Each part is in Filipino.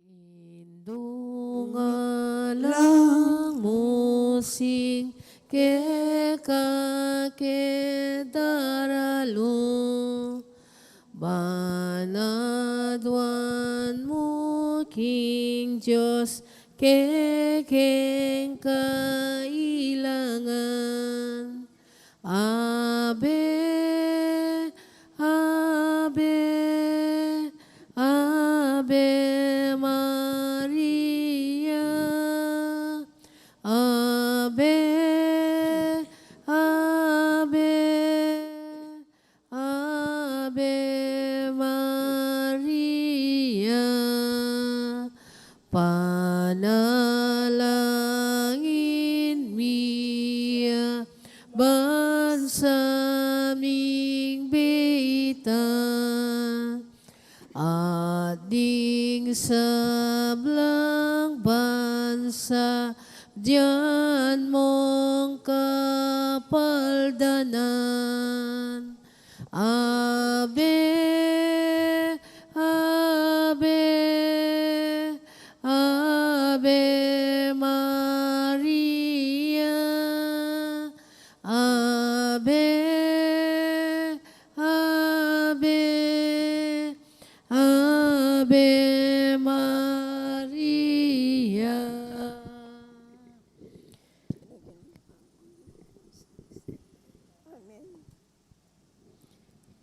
Indungalang musing ke daralu banadwan mo King Diyos keng kailangan. Ave, Ave, Ave Maria. Ave, Ave, Ave Maria. Panalangin miya bansaming bita ading sablang bansa diyan mong kapaldanan. Ave, Ave, Ave Maria. Ave, Ave, Ave Maria.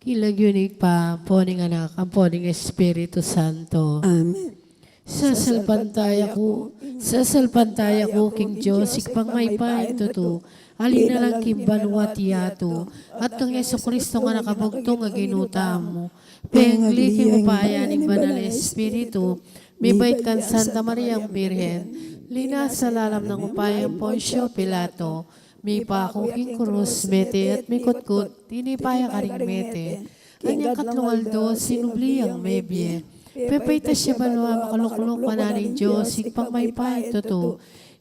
Kilagyunig pa, poning anak, ang poning Espiritu Santo. Amen. Sasalpantaya ko, King Diyos, ikpang may pahinto alin na lang kimbanwat yato, at kang Yeso Kristo nga nakabugtong nga ginuta mo. Pengliki mo payan ng banal na Espiritu, may bait kan Santa Maria ang Birhen, linas sa lalam ng upayang Poncio Pilato, may pako king krus, mete at may kutkut, tinipaya ka ring mete, kanyang katlong aldo, sinubli ang mebye. Pepayta siya banwa makaluklok mananing Diyos, ikpang may pahinto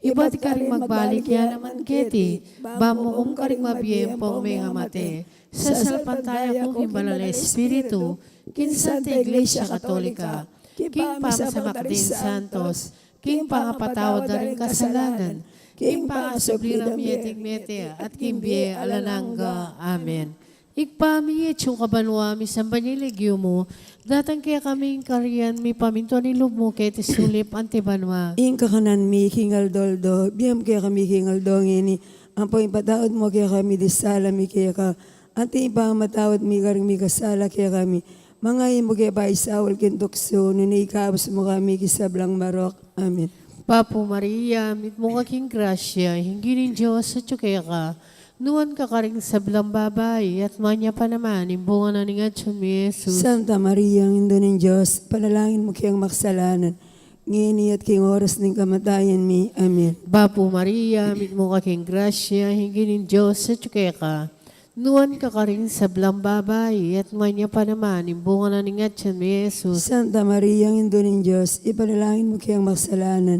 iba't ka rin magbalik yan naman keti, bamukom ka rin mabiyempong may amate. Sa salpantaya ko himbalal Espiritu, kinsanta Iglesia Katolika, king pamasama din Santos, king pangapatawad na rin kasalanan, king pangasubli ng mieting-mete, at king biye alananga. Amen. Ikpami yung kabanwa, mi sambaniligyo mo, datang kaya kaming kariyan, mi paminto ni mo, kaya tisulip antibanwa. Inka kanan mi hingal doldo, biyam kaya kami hingal dongini, ang po impatawad mo kaya kami disala mi kaya ka, ati ipang matawad mi karing mi kasala kaya kami, mga imo kaya pa isawal kintukso, nunikabos mo kami kisablang marok. Amen. Papo Maria, mit mo kaking grasya, hinginin Diyos at kaya ka, nuwan ka karing sablang babae, at manya pa naman, imbungan na ni Gatsun mi Jesus. Santa Maria, ang Indo ng Diyos, panalangin mo kayang maksalanan, ngini at king oras ng kamatayan mi. Amen. Papo Maria, mit mo kaking grasya, hinginin Diyos at kaya ka, nuwan ka karing sablang babae, at manya pa naman, imbungan na ni Gatsun mi Jesus. Santa Maria, ang Indo ng Diyos, ipanalangin mo kayang maksalanan,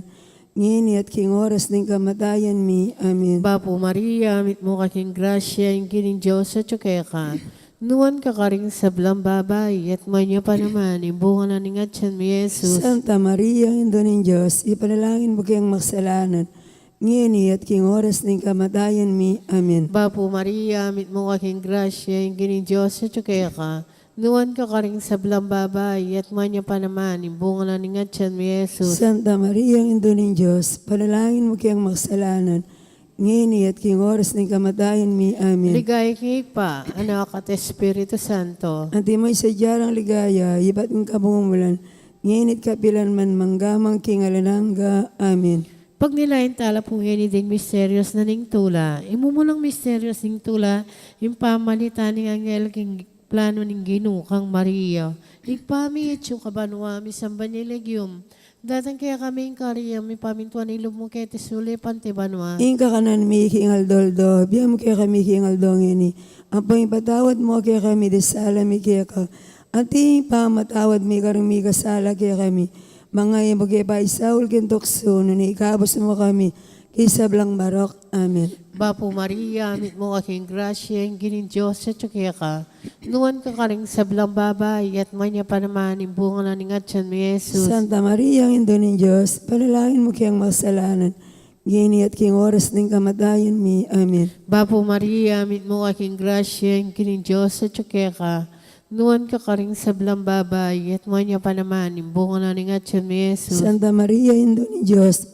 ngini at king oras ng kamatayan mi. Amen. Papo Maria, mit mo kaking grasya, hinginin Diyos at kaya ka, nuwan ka karing sablang babae, at manya pa naman, imbungan na ni Gatsun mi Jesus. Santa Maria, ang Indo ng Diyos, ipanalangin mo kayang maksalanan, ngini at king oras ng kamatayan mi. Amen. Papo Maria, mit mo kaking grasya, hinginin Diyos at kaya ka, nuwan ka karing sablang babae, at manya pa naman, imbungan na ni Gatsun mi Jesus. Santa Maria, ang Ino ng Diyos, panalangin mo kayang maksalanan, ngini at king oras ng kamatayan mi. Amen. Ligay kay pa, anak at Espiritu Santo. Ati mo'y sadyarang ligaya, iba't ng kabungulan, nginit kapilan man manggamang king alananga. Amen. Pag nilain tala po yan ding misteryos na ning tula, imumulang misteryos ning tula, yung pamalita ni Angel king plano ning ginukang Maria. Ikpami ityo kabanwa, misamba ni legium. Datang kaya kami yung kariya, may pamintuan ni lumukete sulit pantibanwa. Inka kanan mi hingal doldo, biyam kaya kami hingal dongini. Ang pangipatawad mo kaya kami disala mi kaya ka. Ati pamatawad mi karing mi kasala kaya kami. Mga imo kaya pa isaul kintokso, nung ikabos mo kami. kisablang barok. Amen. Bapo Maria, amit mo aking grasya, ang ginin Diyos sa tsukya ka. Nuwan ka karing sablang babay, at manya pa naman imbunga na ningat siyan mi Jesus. Santa Maria, ang Ino ng Diyos, panalangin mo kayang makasalanan, gini at king oras ng kamatayan mi. Amen. Bapo Maria, amit mo aking grasya, ang ginin Diyos sa tsukya ka. Nuwan ka karing sablang babay, at manya pa naman imbunga na ningat siyan mi Jesus. Santa Maria, Ino ng Diyos,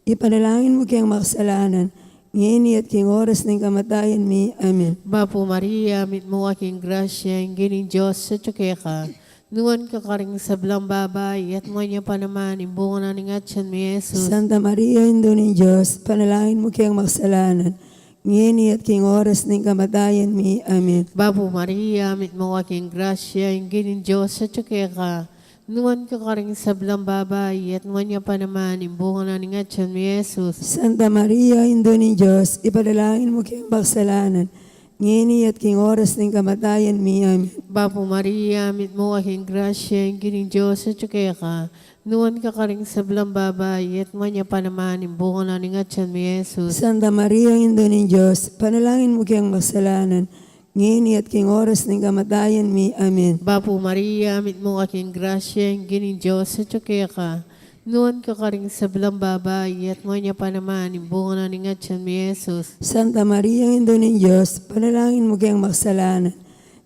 ipanalangin mo kayang makasalanan, ngini at king oras ng kamatayan mi. Amen. Bapo Maria, amit mo aking grasya, ang ginin Diyos sa tsukya ka. Nuwan ka karing sablang babay, at manya pa naman imbunga na ningat siyan mi Jesus. Santa Maria, Ino ng Diyos, panalangin mo kayang makasalanan, ngini at king oras ng kamatayan mi. Amen. Bapo Maria, amit mo aking grasya, ang ginin Diyos sa tsukya ka. Nuwan ka karing sablang babay, at manya pa naman imbunga na ningat siyan mi Jesus. Santa Maria, Ino ng Diyos, ipanalangin mo kayang makasalanan, ngini at king oras ng kamatayan mi. Amen. Bapo Maria, amit mo aking grasya, ang ginin Diyos sa tsukya ka. Nuwan ka karing sablang babay, at manya pa naman imbunga na ningat siyan mi Jesus. Santa Maria, Ino ng Diyos, panalangin mo kayang makasalanan, ngini at king oras ng kamatayan mi. Amen. Bapo Maria, amit mo aking grasya, ang ginin Diyos sa tsukya ka. Nuwan ka karing sablang babay, at manya pa naman imbunga na ningat siyan mi Jesus. Santa Maria, Ino ng Diyos, panalangin mo kayang makasalanan,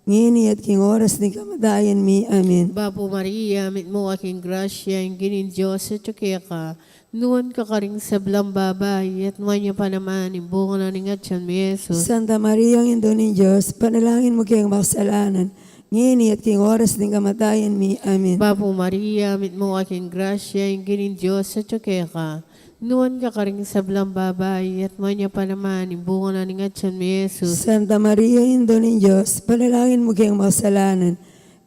ngini at king oras ng kamatayan mi. Amen. Bapo Maria, amit mo aking grasya, ang ginin Diyos sa tsukya ka. Nuwan ka karing sablang babay, at manya pa naman imbunga na ningat siyan mi Jesus. Santa Maria, Ino ng Diyos, panalangin mo kayang makasalanan, ngini at king oras ng kamatayan mi. Amen. Bapo Maria, amit mo aking grasya, ang ginin Diyos sa tsukya ka. Nuwan ka karing sablang babay, at manya pa naman imbunga na ningat siyan mi Jesus. Santa Maria, Ino ng Diyos, panalangin mo kayang makasalanan,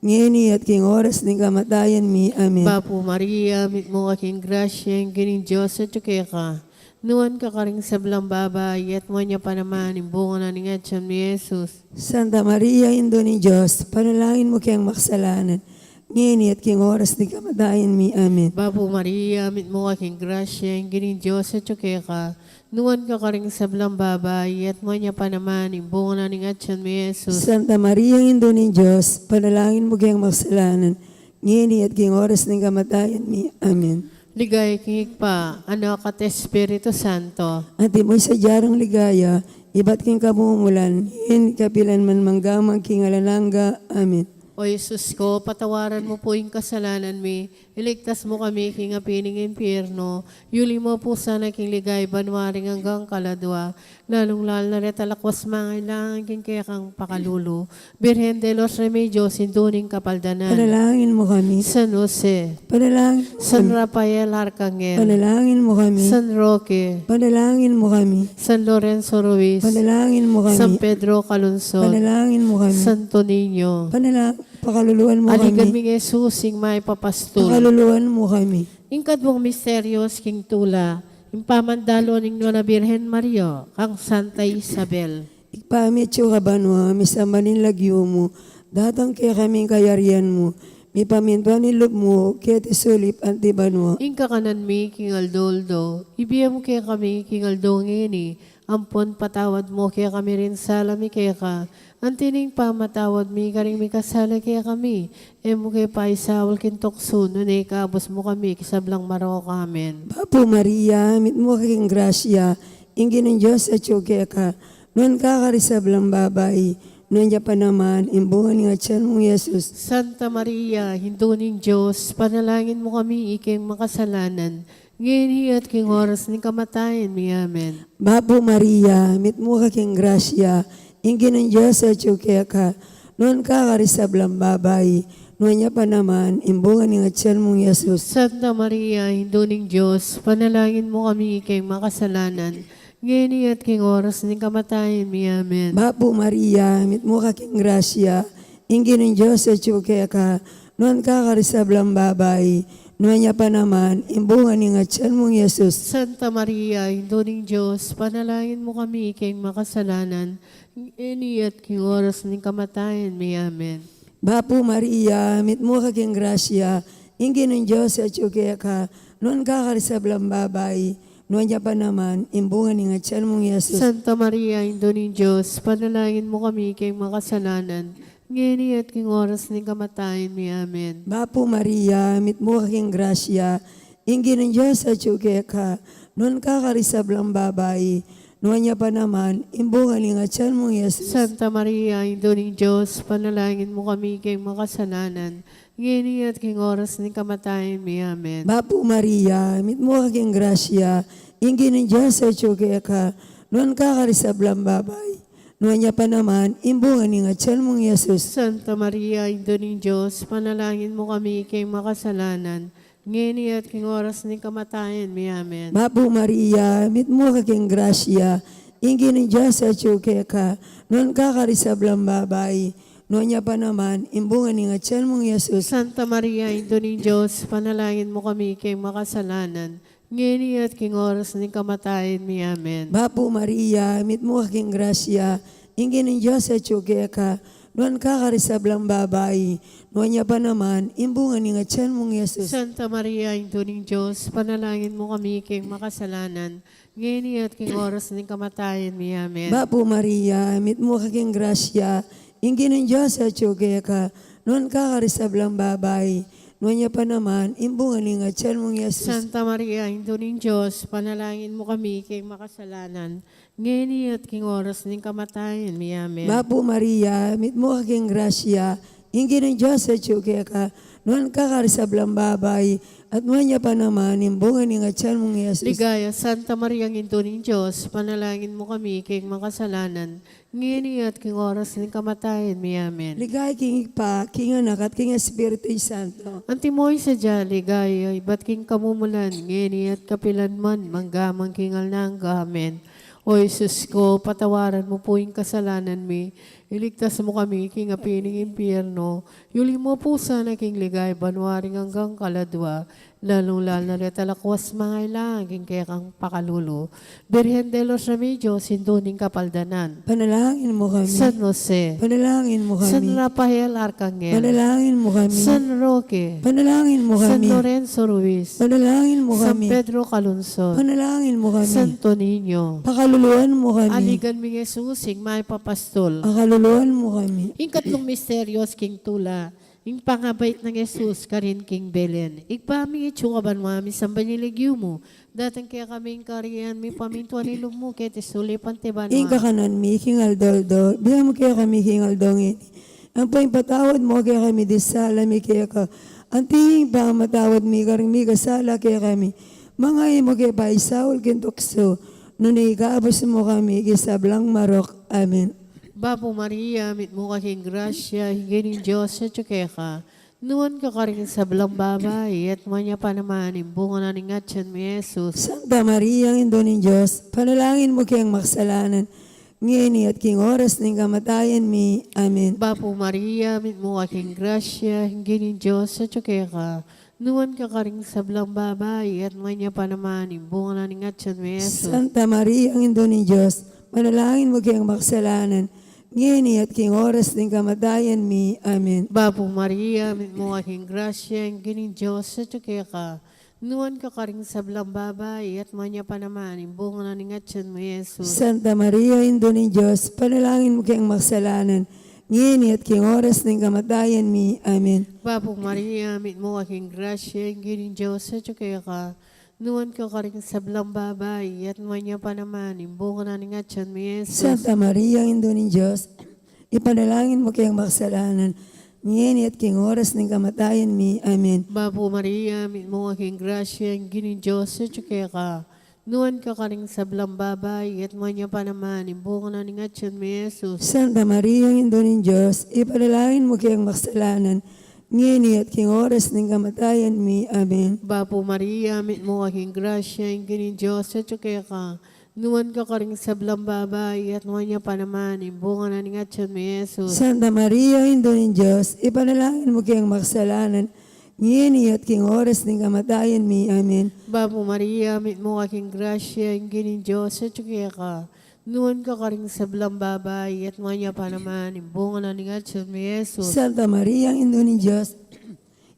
ngini at king oras ng kamatayan mi. Amen. Bapo Maria, amit mo aking grasya, ang ginin Diyos sa tsukya ka. Nuwan ka karing sablang babay, at manya pa naman imbunga na ningat siyan mi Jesus. Santa Maria, Ino ng Diyos, panalangin mo kayang makasalanan, ngini at king oras ng kamatayan mi. Amen. Bapo Maria, amit mo aking grasya, ang ginin Diyos sa tsukya ka. Nuwan ka karing sablang babay, at manya pa naman imbunga na ningat siyan mi Jesus. Santa Maria, Ino ng Diyos, panalangin mo kayang makasalanan, ngini at king oras ng kamatayan mi. Amen. Ligay kingik pa, anak at Espiritu Santo. Ati mo'y sa jarang ligaya, iba't king kamumulan, hin kapilan man manggamang king alalangga. Amen. O Jesus ko, patawaran mo po yung kasalanan mi. Iligtas mo kami king apining impyerno. Yuli mo po sana king ligay banwaring hanggang kaladwa. Lalong-lal na retalakwas mga ilangan king kaya kang pakalulo. Birhen de los Remedios, sinduning kapaldanan. Panalangin mo kami. San Jose, Panalangin, San Rafael Arcangel, panalangin mo kami. San Roque, Panalangin mo kami. San Lorenzo Ruiz, Panalangin mo San kami. Pedro Calungsod, Panalangin mo kami. Santo Niño. Pakaluluan mo Aligan kami. mi Jesus, ing may papastol. Pakaluluan mo kami. Ingkadwang misteryos king tula, impamandalo ning na Birhen Maria, kang Santa Isabel. Ipamitsyo ka ba no, misamanin lagyo mo, datang kaya kaming kayarian mo, mi pamintuan nilob mo, kaya tisulip anti banwa. Ingka kanan mi king Aldoldo, ibiyam kaya kami king Aldo ngini, ampon patawad mo kaya kami rin salami kaya ka, antining pamatawad mi karing mi kasala kaya kami, emo kaya paisawal kintokso, nunay kabos mo kami, kisablang maroko amen. Bapo Maria, mit mo kaking grasya, ingin ng Diyos sa kaya ka, noon kakarisablang babay, noon niya pa naman, imbungan nga tiyan mong Yesus. Santa Maria, hinduning Diyos, panalangin mo kami iking makasalanan, ngayon at king oras ni kamatayan mi. Amen. Bapo Maria, mit mo kaking grasya, ingin ng Diyos sa kaya ka, noon kakarisablang babay, noon niya pa naman, imbungan nga tiyan mong Yesus. Santa Maria, hinduning Diyos, panalangin mo kami iking makasalanan, ngayon at king oras ni kamatayan mi. Amen. Bapo Maria, mit mo kaking grasya, ingin ng Diyos sa kaya ka, noon kakarisablang babay, noon niya pa naman, imbungan nga tiyan mong Yesus. Santa Maria, hinduning Diyos, panalangin mo kami iking makasalanan, ngayon at king oras ni kamatayan mi. Amen. Bapo Maria, mit mo kaking grasya, ingin ng Diyos sa kaya ka, noon kakarisablang babay, nuwan niya pa naman, imbungan ni nga tiyan mong Yesus. Santa Maria, Ina ng Diyos, panalangin mo kami kay makasalanan, ngayon at king oras ng kamatayan mi. Amen. Bapo Maria, mitmo kaking grasya, ingin ng Diyos at yuke ka, nuwan kakarisablang babae, nuwan niya pa naman, imbungan ni nga tiyan mong Yesus. Santa Maria, Ina ng Diyos, panalangin mo kami kay makasalanan, ngayon at king oras ng kamatayan mi. Amen. Bapo Maria, mitmo kaking grasya, ingin ng Diyos at yuke ka, nuwan kakarisablang babae, nuwan niya pa naman, imbungan ni nga tiyan mong Yesus. Santa Maria, Ina ng Diyos, panalangin mo kami kay makasalanan, ngayon at king oras ng kamatayan mi. Amen. Bapo Maria, mitmo kaking grasya, ingin ng Diyos at yuke ka, nuwan kakarisablang babae, nuwan niya pa naman, imbungan ni nga tiyan mong Yesus. Santa Maria, Ina ng Diyos, panalangin mo kami kay makasalanan, ngayon at king oras ng kamatayan mi. Amen. Bapo Maria, mitmo kaking grasya, ingin ng Diyos at yuke ka, nuwan kakarisablang babae, nuwan niya pa naman, imbungan ni nga tiyan mong Yesus. Santa Maria, Ina ng Diyos, panalangin mo kami kay makasalanan, ngayon at king oras ng kamatayan mi. Amen. Bapo Maria, mitmo kaking grasya, ingin ng Diyos at yuke ka, nuwan kakarisablang babae, nuwan niya pa naman, imbungan ni nga tiyan mong Yesus. Santa Maria, Ina ng Diyos, panalangin mo kami kay makasalanan, ngayon at king oras ng kamatayan mi. Amen. Bapo Maria, mitmo kaking grasya, ingin ng Diyos at yuke ka, nuwan kakarisablang babae, at nuwan niya pa naman, imbungan ni nga tiyan mong Yesus. Ligaya, Santa Maria, Ina ng Diyos, panalangin mo kami kay makasalanan, ngayon at king oras ng kamatayan mi. Amen. Ligay king pa, king anak at king Espiritu Santo. Antimoy sa dya, ligaya, iba't king kamumulan, ngayon at kapilan man, manggamang kingal nangga. Amen. O Jesus ko, patawaran mo po yung kasalanan mi, iligtas mo kami, king apining impyerno, yuli mo po sana king ligay, banwaring hanggang kaladwa, lalong-lal na retalakwas mga ilangin kaya kang pakalulo. Birhen de los Remedios, sinduning kapaldanan. Panalangin mo kami. San Jose, Panalangin mo San kami. Rafael Arcangel, Panalangin mo kami. San Roque, Panalangin mo San kami. Lorenzo Ruiz, Panalangin mo San kami. Pedro Calungsod, Panalangin mo kami. Santo Niño, Pakaluluan mo kami. aligan mi Jesusing may papastol. Pakaluluan mo kami. Ing katlong misteryos king tula, ing pangabait ng Jesus karin king Belen. Igpami itsukaban mo amin sa baniligyo mo. Datang kaya kaming kariyan mi pamintuan ilong mo kaya tisuli pantiban mo. Inka kanan mi, kingal doldo. Biyam mo kaya kami kingal dongin. Ang pa patawad mo kaya kami disala mi kaya ka. Ang tingin pa matawad mi karing mi kasala kaya kami. Mga imo kaya pa isaul kintukso. Nung ikaabos mo kami kisablang marok. Amen. Bapo Maria, mit mo kaking grasya, hingin ng Diyos sa tsukeka. Nuwan ka karing sa blang babae, at manya pa naman, imbunga na ni Ngatsan mi Jesus. Santa Maria, ang Ino ng Diyos, panalangin mo kayang maksalanan, ngayon at king oras ng kamatayan mi. Amen. Bapo Maria, mit mo kaking grasya, hingin ng Diyos sa tsukeka. Nuwan ka karing sa blang babae, at manya pa naman, imbunga na ni Ngatsan mi Jesus. Santa Maria, ang Ino ng Diyos, panalangin mo kayang maksalanan, ngayon at king oras ng kamatayan mi. Amen. Bapo Maria, mit mo kaking grasya, hingin ng Diyos sa tsukeka. Nuwan ka karing sa blang babae, at manya pa naman, imbunga na ni Ngatsan mi Jesus. Santa Maria, Ino ng Diyos, panalangin mo kayang maksalanan, ngayon at king oras ng kamatayan mi. Amen. Bapo Maria, mit mo kaking grasya, hingin ng Diyos sa tsukeka. Nuwan ka karing sa blang babae, at manya pa naman, imbunga na ni Ngatsan mi Jesus. Santa Maria, ang Ino ng Diyos, ipanalangin mo kayang maksalanan, ngayon at king oras ng kamatayan mi. Amen. Bapo Maria, mit mo kaking grasya, hingin ng Diyos sa tsukeka. Nuwan ka karing sa blang babae, at manya pa naman, imbunga na ni Ngatsan mi Jesus. Santa Maria, ang Ino ng Diyos, ipanalangin mo kayang maksalanan, ngayon at king oras ng kamatayan mi. Amen. Bapo Maria, mit mo kaking grasya, hingin ng Diyos sa tsukeka. Nuwan ka karing sa blang babae, at manya pa naman, imbunga na ni Ngatsan mi Jesus. Santa Maria, ang Ino ng Diyos, ipanalangin mo kayang maksalanan, ngayon at king oras ng kamatayan mi. Amen. Bapo Maria, mit mo kaking grasya, hingin ng Diyos sa tsukeka. Nuwan ka karing sa blang babae, at manya pa naman, imbunga na ni Ngatsan mi Jesus. Santa Maria, ang Ino ng Diyos,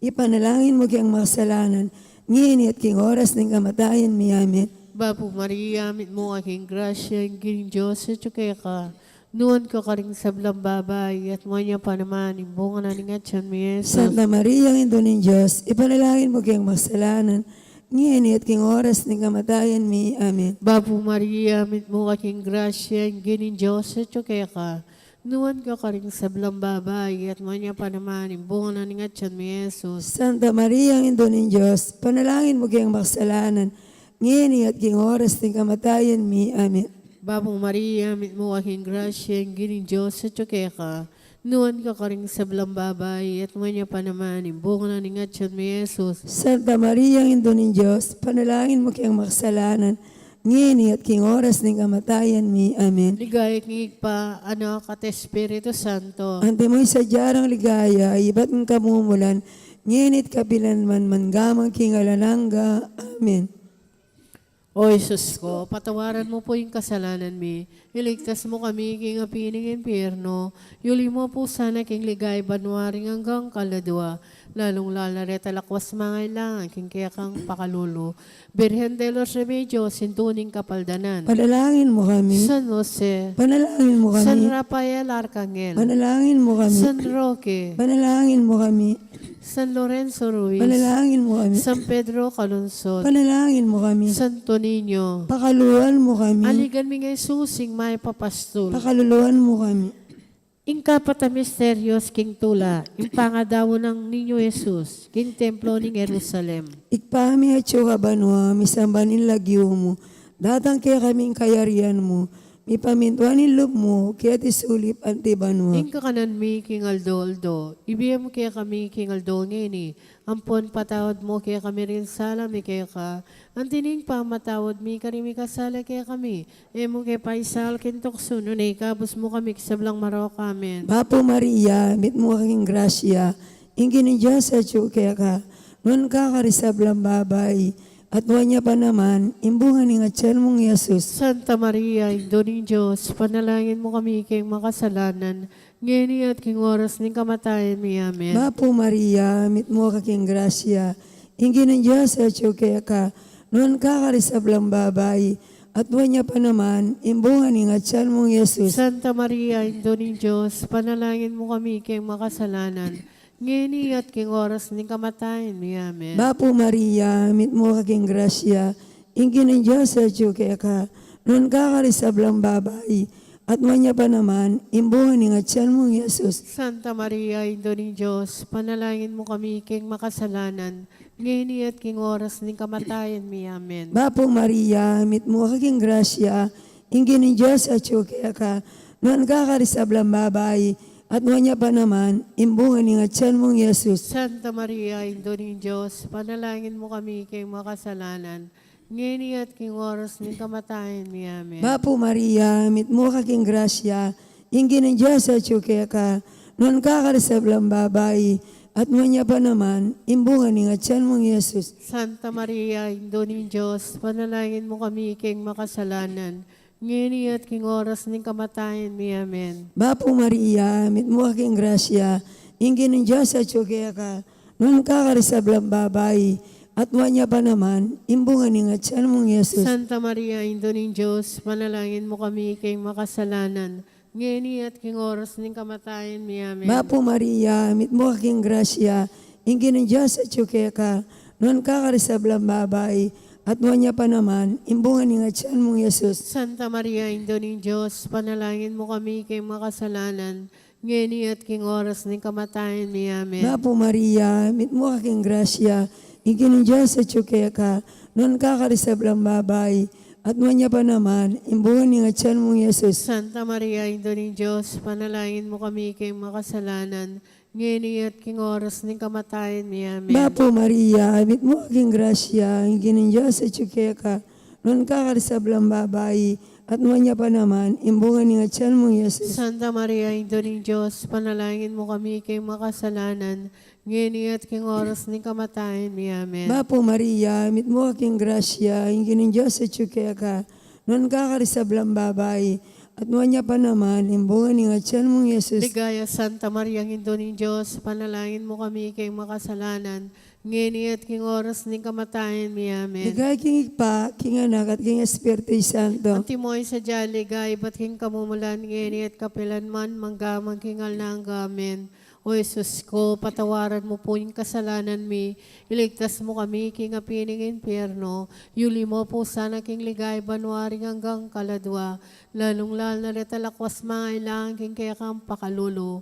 ipanalangin mo kayang maksalanan, ngayon at king oras ng kamatayan mi. Amen. Bapo Maria, mit mo aking grasya, ang gining Diyos, at kaya ka. Nuwan ko ka rin sa blang babay, at mo niya pa naman, imbungan na nga tiyan mi Jesus. Santa Maria, ang ito ng Diyos, ipanalangin mo kayong masalanan, ngayon at king oras ng kamatayan mi. Amen. Bapo Maria, mit mo aking grasya, ang gining Diyos, at kaya ka. Nuwan ko ka rin sa blang babay, at mo niya pa naman, imbungan na nga tiyan mi Jesus. Santa Maria, ang ito ng Diyos, panalangin mo kayong makasalanan, ngayon at king oras ng kamatayan mi. Amen. Bapo Maria, mit mo aking grasya, ang gining Diyos, at kaya ka. Nuwan ka ka rin sa blang babay, at mo niya pa naman, imbungan na nga tiyan mi Jesus. Santa Maria, ang ito ng Diyos, panalangin mo kayong makasalanan, ngayon at king oras ng kamatayan mi. Amen. Ligaya ngig pa, anak at Espiritu Santo. Ante mo'y sadyarang ligaya, iba't ng kamumulan, ngenit kapilan man gamang kingalananga. Amen. O Jesus ko, patawaran mo po yung kasalanan mi. Iligtas mo kami king apining impyerno. Yuli mo po sana king ligay banwaring hanggang kaladwa. Lalong lalareta lakwas mga ilangan king kaya kang pakalulo. Birhen de los Remedios, sintuning kapaldanan. Panalangin mo kami. San Jose, Panalangin mo San kami. Rafael Arcangel, Panalangin mo kami. San Roque, Panalangin mo kami. San Lorenzo Ruiz, Panalangin mo kami. San Pedro Calungsod, Panalangin mo kami. Santo Niño, Pakaluan mo kami. aligan mi ngay susing may papastol. Pakaluluan mo kami. Ingkapata misterios king tula, impangadawo ng Ninyo Jesus, king templo ng Jerusalem. Ikpami at ka banwa, misambanin lagyo mo. Datang kaya kaming kayarian mo. Mi pamintuanin loob mo, kaya tisulip anti banwa. Ing kakanan mi king aldo, ibigay mo kaya kami king aldo ngini. Ampon patawad mo kaya kami rin sala mi kaya ka. Antining pa matawad mi karimi kasala kaya kami. Emo kaya paisal kintokso nunay kabus mo kami kisablang marok amen. Bapo Maria, mit mo kaking grasya, ingin ni Diyos sa kaya ka, nun ka karisablang babay, at wanya pa naman, imbungan ni nga tiyan mong Yesus. Santa Maria, Indo ng Diyos, panalangin mo kami kayong makasalanan, ngayon at king oras ng kamatayan mi amen. Bapo Maria, mit mo kaking grasya, ingin ni Diyos sa kaya ka, nun ka karisablang babay, at wanya pa naman, imbungan ni nga tiyan mong Yesus. Santa Maria, Indo ng Diyos, panalangin mo kami kayong makasalanan, ngayon at king oras ng kamatayan mi amen. Bapo Maria, mit mo kaking grasya, ingin ni Diyos sa kaya ka, nun ka karisablang babay, at wanya pa naman, imbungan ni nga tiyan mong Yesus. Santa Maria, Indo ng Diyos, panalangin mo kami kayong makasalanan, ngayon at king oras ng kamatayan mi amen. Bapo Maria, mit mo kaking grasya, ingin ni Diyos sa kaya ka, nun ka karisablang babay, at wanya pa naman, imbungan ni nga tiyan mong Yesus. Santa Maria, Indo ng Diyos, panalangin mo kami kayong makasalanan, ngayon at king oras ng kamatayan mi amen. Bapo Maria, mit mo kaking grasya, ingin ni Diyos sa kaya ka, nun ka karisablang babay, at wanya pa naman, imbungan ni nga tiyan mong Yesus. Santa Maria, Indo ng Diyos, panalangin mo kami kayong makasalanan, ngayon at king oras ng kamatayan mi amen. Bapo Maria, mit mo kaking grasya, ingin ni Diyos sa kaya ka, nun ka karisablang babay, at wanya pa naman, imbungan ni nga tiyan mong Yesus. Santa Maria, Indo ng Diyos, panalangin mo kami kayong makasalanan, ngayon at king oras ng kamatayan mi amen. Bapo Maria, mit mo kaking grasya, ingin ni Diyos sa kaya ka, nun ka karisablang babay, at wanya pa naman, imbungan ni nga tiyan mong Yesus. Santa Maria, Indo ng Diyos, panalangin mo kami kayong makasalanan, ngayon at king oras ng kamatayan mi amen. Bapo Maria, mit mo kaking grasya, ingin ni Diyos sa kaya ka, nun ka karisablang babay, at wanya pa naman, imbungan ni nga tiyan mong Yesus. Santa Maria, Indo ng Diyos, panalangin mo kami kayong makasalanan, ngayon at king oras ng kamatayan mi amen. Bapo Maria, mit mo kaking grasya, ingin ni Diyos sa kaya ka, nun ka karisablang babay, at wanya pa naman, imbungan ni nga tiyan mong Yesus. Santa Maria, Indo ng Diyos, panalangin mo kami kayong makasalanan, ngayon at king oras ng kamatayan mi amen. Bapo Maria, mit mo kaking grasya, ingin ni Diyos sa kaya ka, nun ka karisablang babay, at nuwan niya pa naman, imbungan ni nga tiyan mong Yesus. Ligaya Santa Maria, Indo ng Diyos, panalangin mo kami kay makasalanan, ngini at king oras ng kamatayan mi. Amen. Ligay king pa, king anak at king Espiritu Santo. Antimoy sa jaligay, ba't king kamumulan, ngini at kapilanman, manggamang kingal na ang gamen. O Jesus ko, patawaran mo po yung kasalanan mi, iligtas mo kami, king apining impyerno, yuli mo po sana king ligay, banwaring hanggang kaladwa, lalong-lal na retalakwas mga ilang king kaya kang pakalulo.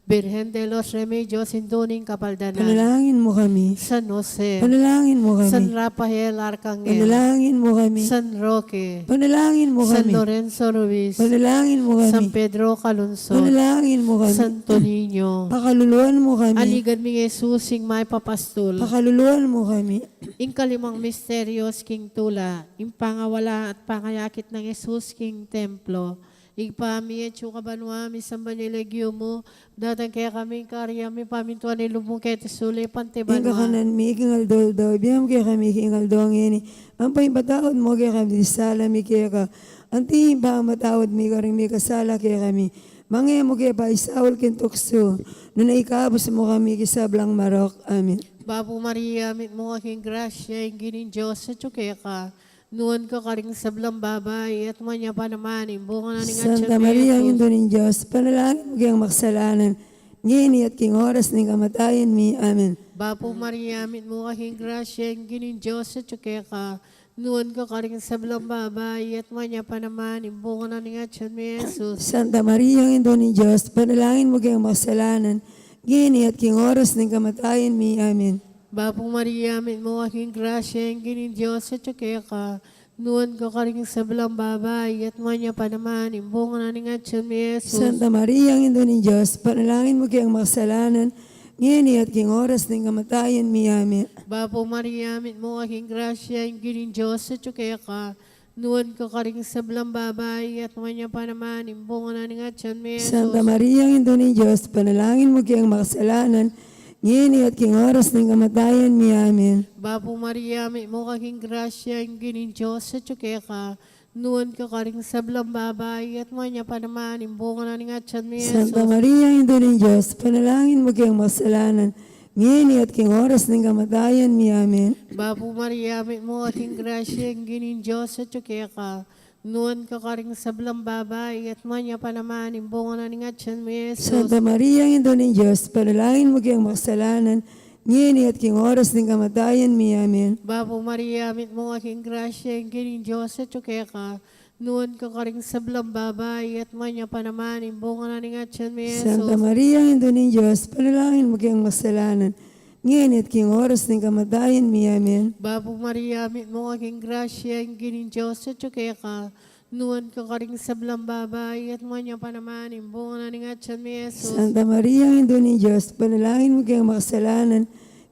Birhen de los Remedios, Induning Kapaldanan. Panalangin mo kami. San Jose. Panalangin mo San kami. Rafael Arcangel. Panalangin mo kami. San Roque. Panalangin mo San kami. Lorenzo Ruiz. Panalangin mo San kami. Pedro Calungsod. Panalangin mo kami. Santo Niño. Pakaluluan mo kami. Aligan mi Jesus, sing may papastol. Pakaluluan mo kami. Ing kalimang misteryos, king tula. Ing pangawala at pangayakit ng Jesus, king templo. Igpami at yukabanwa, misamba nilegyo mo, datang kaya kami karya, mi pamintuan ni lubong kaya tisuli, Inga pantibanwa. kanan mi ikingal daw. Biyam kaya kami ikingal daw ngini. Ang paimpatawad mo kaya kami sala mi kaya ka. Ang tingin pa ang matawad mi karing mi kasala kaya kami. Mangya mo kaya pa isawal kintukso. Nung naikabos mo kami kisablang marok. Amen. Babu Maria, mit mo aking grasya, yung ginin Diyos sa tsukaya ka. Nuwan ka karing sablang babay, at manya pa naman, imbungan na ni Santa Maria, ang Indo ng Diyos, panalangin mo kayang maksalanan, ngini at king oras ng kamatayan mi. Amen. Babu Maria, mit mo aking grasya, yung ginin Diyos sa tsukaya ka. Nuwan ka karing sablang babay, at manya pa naman, imbungan na ni Jesus. Santa Maria, ang Indo ng Diyos, panalangin mo kayang maksalanan, ngini at king oras ng kamatayan mi. Amen. Babu Maria, mit mo aking grasya, yung ginin Diyos sa tsukaya ka. Nuwan ka karing sablang babay, at manya pa naman, imbungan na ni Jesus. Santa Maria, ang Indo ng Diyos, panalangin mo kayang maksalanan, ngini at king oras ng kamatayan mi. Amen. Bapo Maria, mit mo aking grasya, yung ginin Diyos sa tsukaya ka. Nuwan ka karing sablang babay, at manya pa naman, imbungan na ni Jesus. Santa Maria, ang Indo ng Diyos, panalangin mo kayang maksalanan, ngini at king oras ng kamatayan mi. Amen. Bapo Maria, mit mo aking grasya, yung ginin Diyos sa tsukaya ka. Nuwan ka karing sablang babay, at manya pa naman, imbungan na ni Jesus. Santa Maria, ang Indo ng Diyos, panalangin mo kayang maksalanan, ngini at king oras ng kamatayan mi. Amen. Bapo Maria, mit mo aking grasya, yung ginin Diyos sa tsukaya ka. Nuwan ka karing sablang babay, at manya pa naman, imbungan na ni Jesus. Santa Maria, ang Indo ng Diyos, panalangin mo kayang maksalanan, ngini at king oras ng kamatayan mi. Amen. Bapo Maria, mit mo aking grasya, yung ginin Diyos sa tsukaya ka. Nuwan ka karing sablang babay, at manya pa naman, imbungan na ni Jesus. Santa Maria, ang Ina ng Diyos, panalangin mo kayang masalanan, ngayon at king oras ng kamatayan mi. Amen. Bapo Maria, mit mo aking grasya, yung ginin Diyos sa tsukaya ka. Nuwan ka karing sablang babay, at manya pa naman, imbungan na ni Jesus. Santa Maria, ang Ina ng Diyos, panalangin mo kayang makasalanan,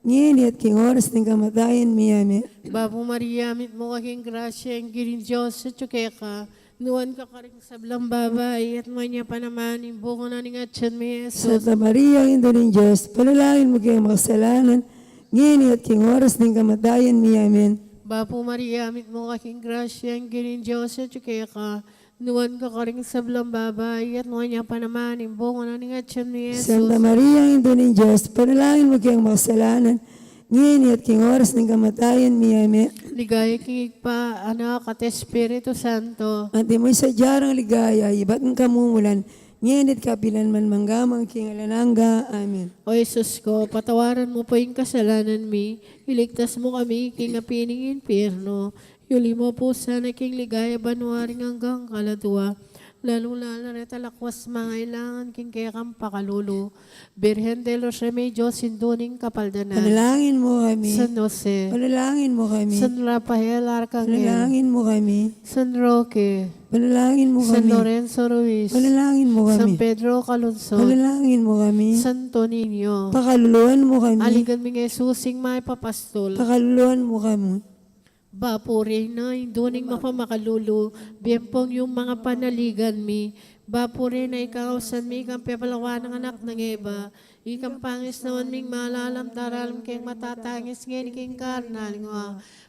ngayon at king oras ng kamatayan mi. Amen. Bapo Maria, mit mo aking grasya, yung ginin Diyos sa tsukaya ka. Nuwan ka karing sablang babay, at manya pa naman, imbungan na ni Jesus. Santa Maria, ang Ina ng Diyos, panalangin mo kayang makasalanan, ngayon at king oras ng kamatayan mi. Amen. Bapo Maria, mit mo aking grasya, yung ginin Diyos sa tsukaya ka. Nuwan ka karing sablang babay, at manya pa naman, imbungan na ni Jesus. Santa Maria, ang Ina ng Diyos, panalangin mo kayang makasalanan, ngayon at king oras ng kamatayan mi. Amen. Ligaya kingig pa, anak at Espiritu Santo. Ante mo'y sadyarang ligaya, iba't ang kamumulan, ngayon at kapilan man manggamang king alananga. Amen. O Jesus ko, patawaran mo po yung kasalanan mi, iligtas mo kami, king apining impyerno, yuli mo po sana king ligaya banwaring hanggang kaladwa, lalong-lalo na talakwas mga ilangan king kaya kang pakalulo, Birhen de los Remedios, Induning Kapaldanan, Panalangin mo kami. San Jose, Panalangin mo kami. San Rafael Arcangel, Panalangin mo kami. San Roque, Panalangin mo San kami. Lorenzo Ruiz, Panalangin mo San kami. Pedro Calungsod, Panalangin mo kami. Santo Niño, Pakaluluan mo kami. aligan mi Jesusing may papastol, Pakaluluan mo kami. Bapo rin na induning mapamakalulu, biyempong yung mga panaligan mi, Bapo rin na ikaw sa mi kang pepalawa ng anak ng Eva, Ikang pangis naman ming malalam taralam keng matatangis ngayon king karnal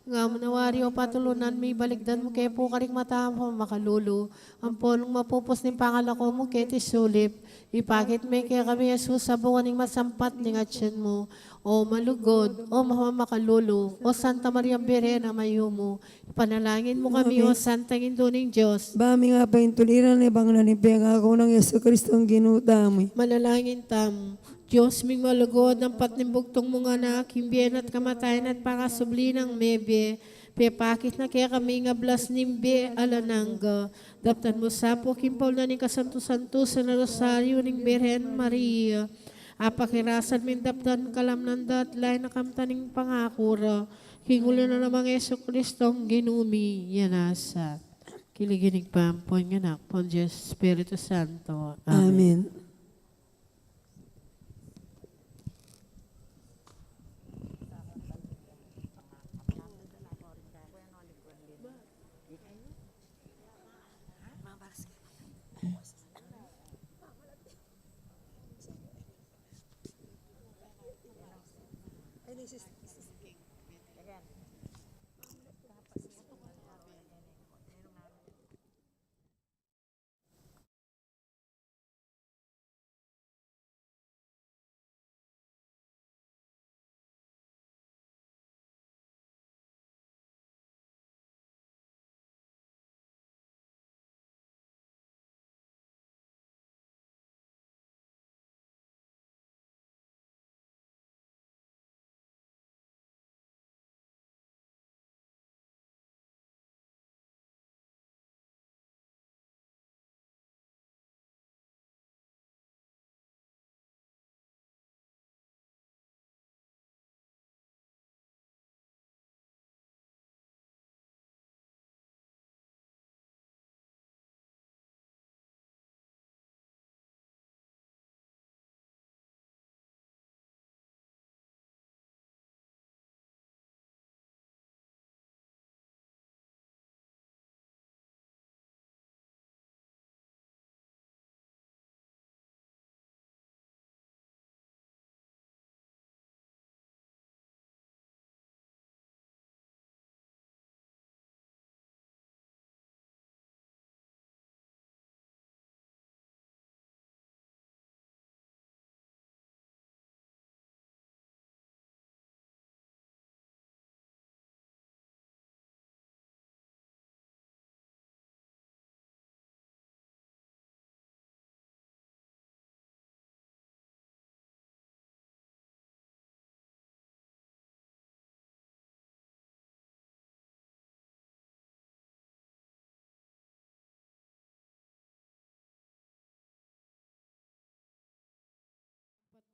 nga manawari o patulunan mi baligdan mo kay po karing mata mo makalulu. Ang polong mapupos ni pangalako mo kay tisulip. Ipakit may kaya kami Jesus sa buwaning masampat ning atyan mo. O malugod, o makalulu, o Santa Maria Berena mayumo. Ipanalangin mo kami, o Santa Induning Diyos. Bami nga pa intuliran ni bang nanipeng ako ng Yesu Kristo ang ginutami. Manalangin tam. Diyos ming malugod ng patnimbugtong mga anak, himbiyan at kamatayan at pangasubli ng mebe. Pepakit na kaya kami nga blas nimbe alanangga. Daptan mo sa po kimpaw na ning kasanto-santo sa Rosaryo ning Birhen Maria. Apakirasan min daptan kalamnanda at lain na kamtaning pangakura. Kingulo na namang Yesu Kristong ginumi yanasa. Kiliginig pampon nga nak, pon Diyos Espiritu Santo. Amen.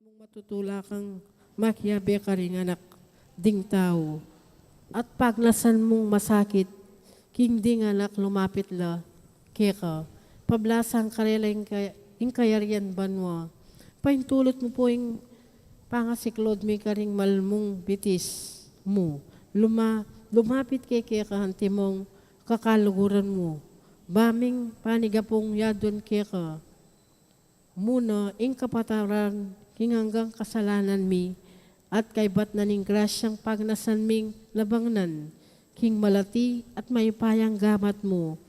Mong matutulakang makiyabe ka rin anak ding tao. At paglasan mong masakit, king ding anak lumapit la, keka, pablasang karela yung kayarian banwa. Paintulot mo po yung pangasiklod may karing malmong bitis mo. Lumapit kay keka hanti mong kakaluguran mo. Baming panigapong yadon keka. Muna, ing kapataran, hinggang kasalanan mi, at kay bat na ning grasyang pagnasan ming labangnan, king malati at maipayang gamat mo,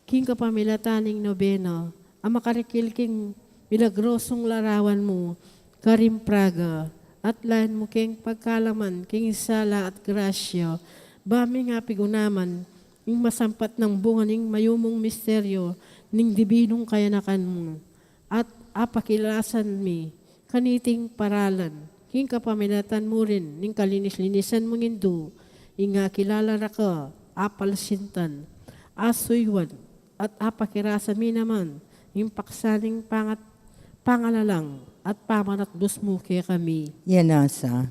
king kapamilataning nobena, ang makarikil king milagrosong larawan mo, karim praga, at lain mo king pagkalaman, king sala at grasya, bami nga pigunaman, ing masampat ng bunga ning mayumong misteryo, ning dibinong kayanakan mo, at apakilasan mi, kaniting paralan, king kapamilatan mo rin, ning kalinis-linisan mong indo, inga kilala ra ka, apalsintan, asuywan, at apakirasan mi naman, yung paksaning pangalalang, at pamanatdos mo kaya kami. Yanasa.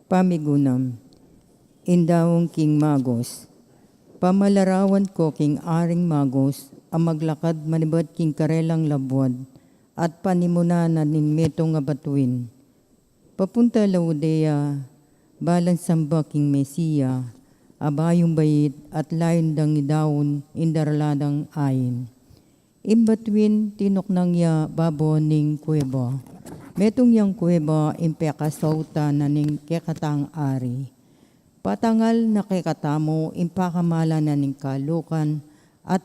Pamigunam, indawong King Magos, pamalarawan ko King Aring Magos, ang maglakad manibat King Karelang Labwad, at panimunanan ning metong nga batuin. Papunta Laodea, balang samba King Mesia, abayong bayit at layon dang idawon indarladang ayin. In between tinok ya babo ning kuweba. Metong yang kuweba impekasauta na ning kekatang ari. Patangal na kekatamo impakamala na ning kalukan at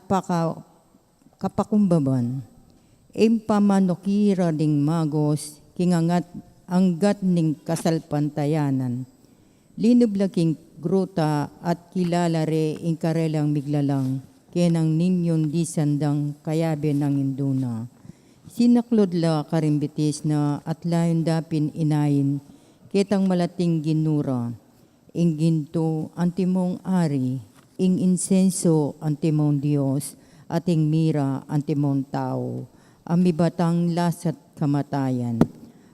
kapakumbaban. Impamanokira ding magos kingangat anggat ning kasalpantayanan. Linublaking gruta at kilalare ing karelang miglalang kenang ninyon di sandang kayabe ng induna. Sinaklodla karimbitis na at layon dapin inayin ketang malating ginura. Ing ginto antimong ari, ing insenso antimong Diyos, at ing mira antimong tao, amibatang lasat kamatayan.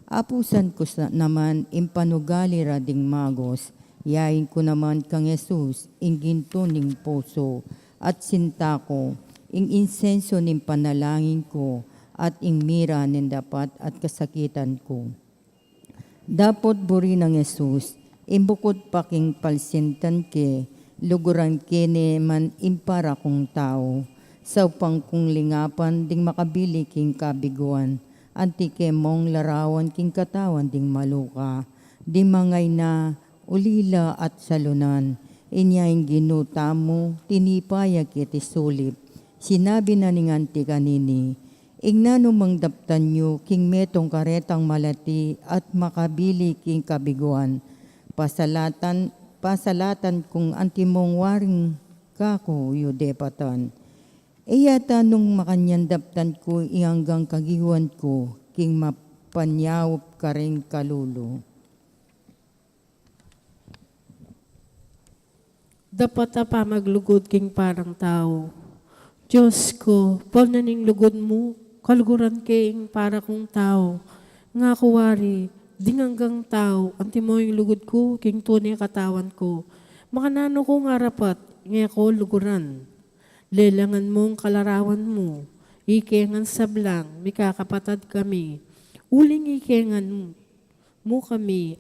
Apusan ko naman impanugali rading magos, yain ko naman kang Jesus, ing ginto ning puso, at sinta ko, ing insenso ning panalangin ko, at ing mira nin dapat at kasakitan ko. Dapot buri ng Jesus, imbukod pa king palsintan ke, luguran kene man impara kong tao, sa upang kong lingapan ding makabili king kabiguan, antike mong larawan king katawan ding maluka, di mangay na ulila at salunan, inyaing ginuta mo, tinipaya kiti sulip, sinabi na ninganti kanini, ignano mang daptan nyo, king metong karetang malati at makabili king kabiguan, pasalatan kung antimong waring kako yudepatan. Iyata nung makanyan daptan ko ianggang kagiwan ko, king mapanyawop ka rin kalulo. Dapat pa maglugod king parang tao. Diyos ko, pal na ning lugod mo, kalguran king para kong tao. Nga kuwari, dinganggang tao, anti mo yung lugod ko, king tunay katawan ko. Makanano ko nga rapat, nga ko luguran. Lelangan mong kalarawan mo, ikengan sablang, mikakapatad kami. Uling ikengan mo kami,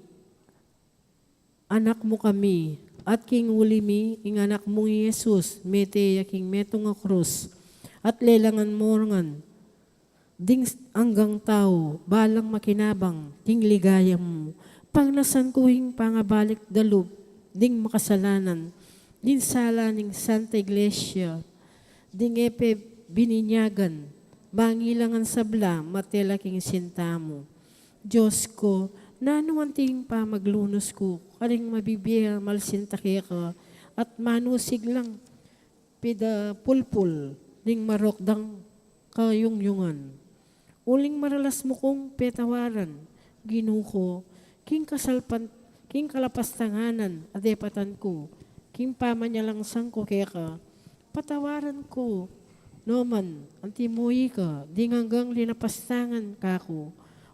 anak mo kami, at king ulimi, ing anak mong Jesus, mete yaking metong a krus, at lelangan mo ngan, ding anggang tao, balang makinabang, king ligaya mo, panglasan ko hing pangabalik dalub, ding makasalanan, din sala ning Santa Iglesia, ding epe bininyagan, bangilangan sabla, matela king sinta mo. Diyos ko, nanuwanting pa maglunos ko, karing mabibiyar malsinta ka, at manusig lang, pida pulpul, ning marokdang kayungyungan. Uling maralas mo kong petawaran, ginuko, king kalapastanganan, adepatan ko, king pamanyalangsang ko keka, patawaran ko, noman, antimuhi ka, di hanggang linapastangan kako,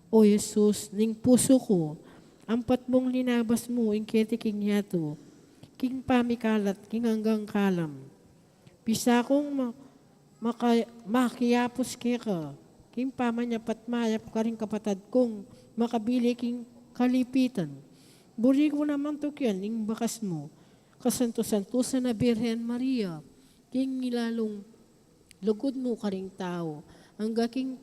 o Jesus, ning puso ko, ampat mong linabas mo, ingketi king yato, king pamikalat, king hanggang kalam. Bisa kong makiyapos ka, king pamanyapat mayap ka rin kapatad kong makabili king kalipitan. Buri ko naman to yan, ning bakas mo, kasanto-santusan na Birhen Maria, king ilalong lugod mo ka ring tao, hangga king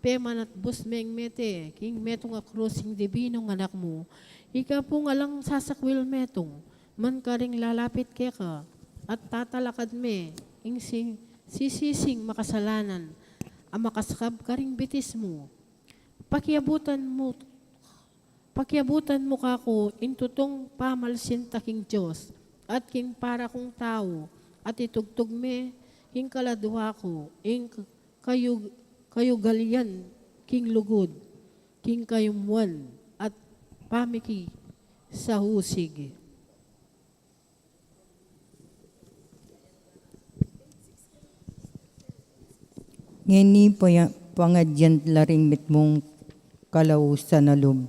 peman at busmeng mete, king metong akrosing dibinong anak mo, ika po nga lang sasakwil metong, man ka ring lalapit ka, at tatalakad me, ing sisising makasalanan, ang makaskab ka ring bitis mo. Pakiabutan mo kako, intutong pamalsinta king Diyos, at king para kong tao, at itugtog me, king kaladwa ko, ing kayo galian, king lugod, king kayumwan, at pamiki sa husig. Ngeni pangadyan laring mitmong kalausan na lub,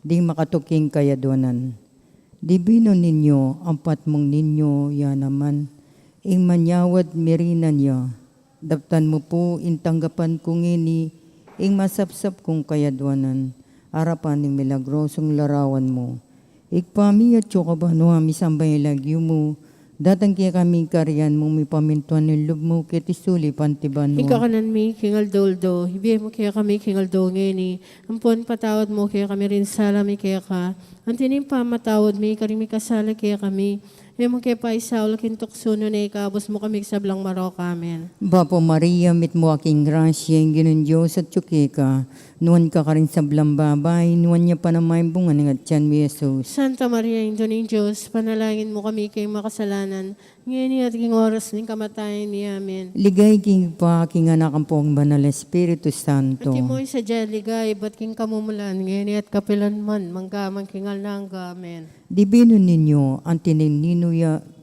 di makatuking kayaduanan. Di bino ninyo, ampat mong ninyo, ya naman, ing manyawad mirinan ya. Daptan mo po intanggapan kong ini, ing masapsap kong kayaduanan, harapan ng milagrosong larawan mo. Ikpami at chokabano misambay lagyo mo, Datang kaya kami kariyan mo may pamintuan ng loob mo kiti suli pantiban mo. Ika kanan mi kingal doldo, hibiya mo kaya kami kingal do ngeni. Ampon patawad mo kaya kami rin sala mi kaya ka. Antinim pa matawad mi karing mi kasala kaya kami. E mo kaya pa isaul kintoksuno na ikabos mo kami sablang marok amen. Bapo Maria, mit mo aking grasya, yung ginon Diyos at tsuke ka. Nuwan ka ka rin sa blambabay, nuwan niya pa na may bunga ng atyan mo Jesus. Santa Maria, Ino ng Diyos, panalangin mo kami kayong makasalanan, ngayon at king oras ng kamatayan ni amen. Ligay king pa aking anak ang pong banal Espiritu Santo. At imoy sa dyan, ligay, ba't king kamumulan, ngayon at kapilan man, manggamang kingal na hangga, amen. Dibino ninyo, ang tinin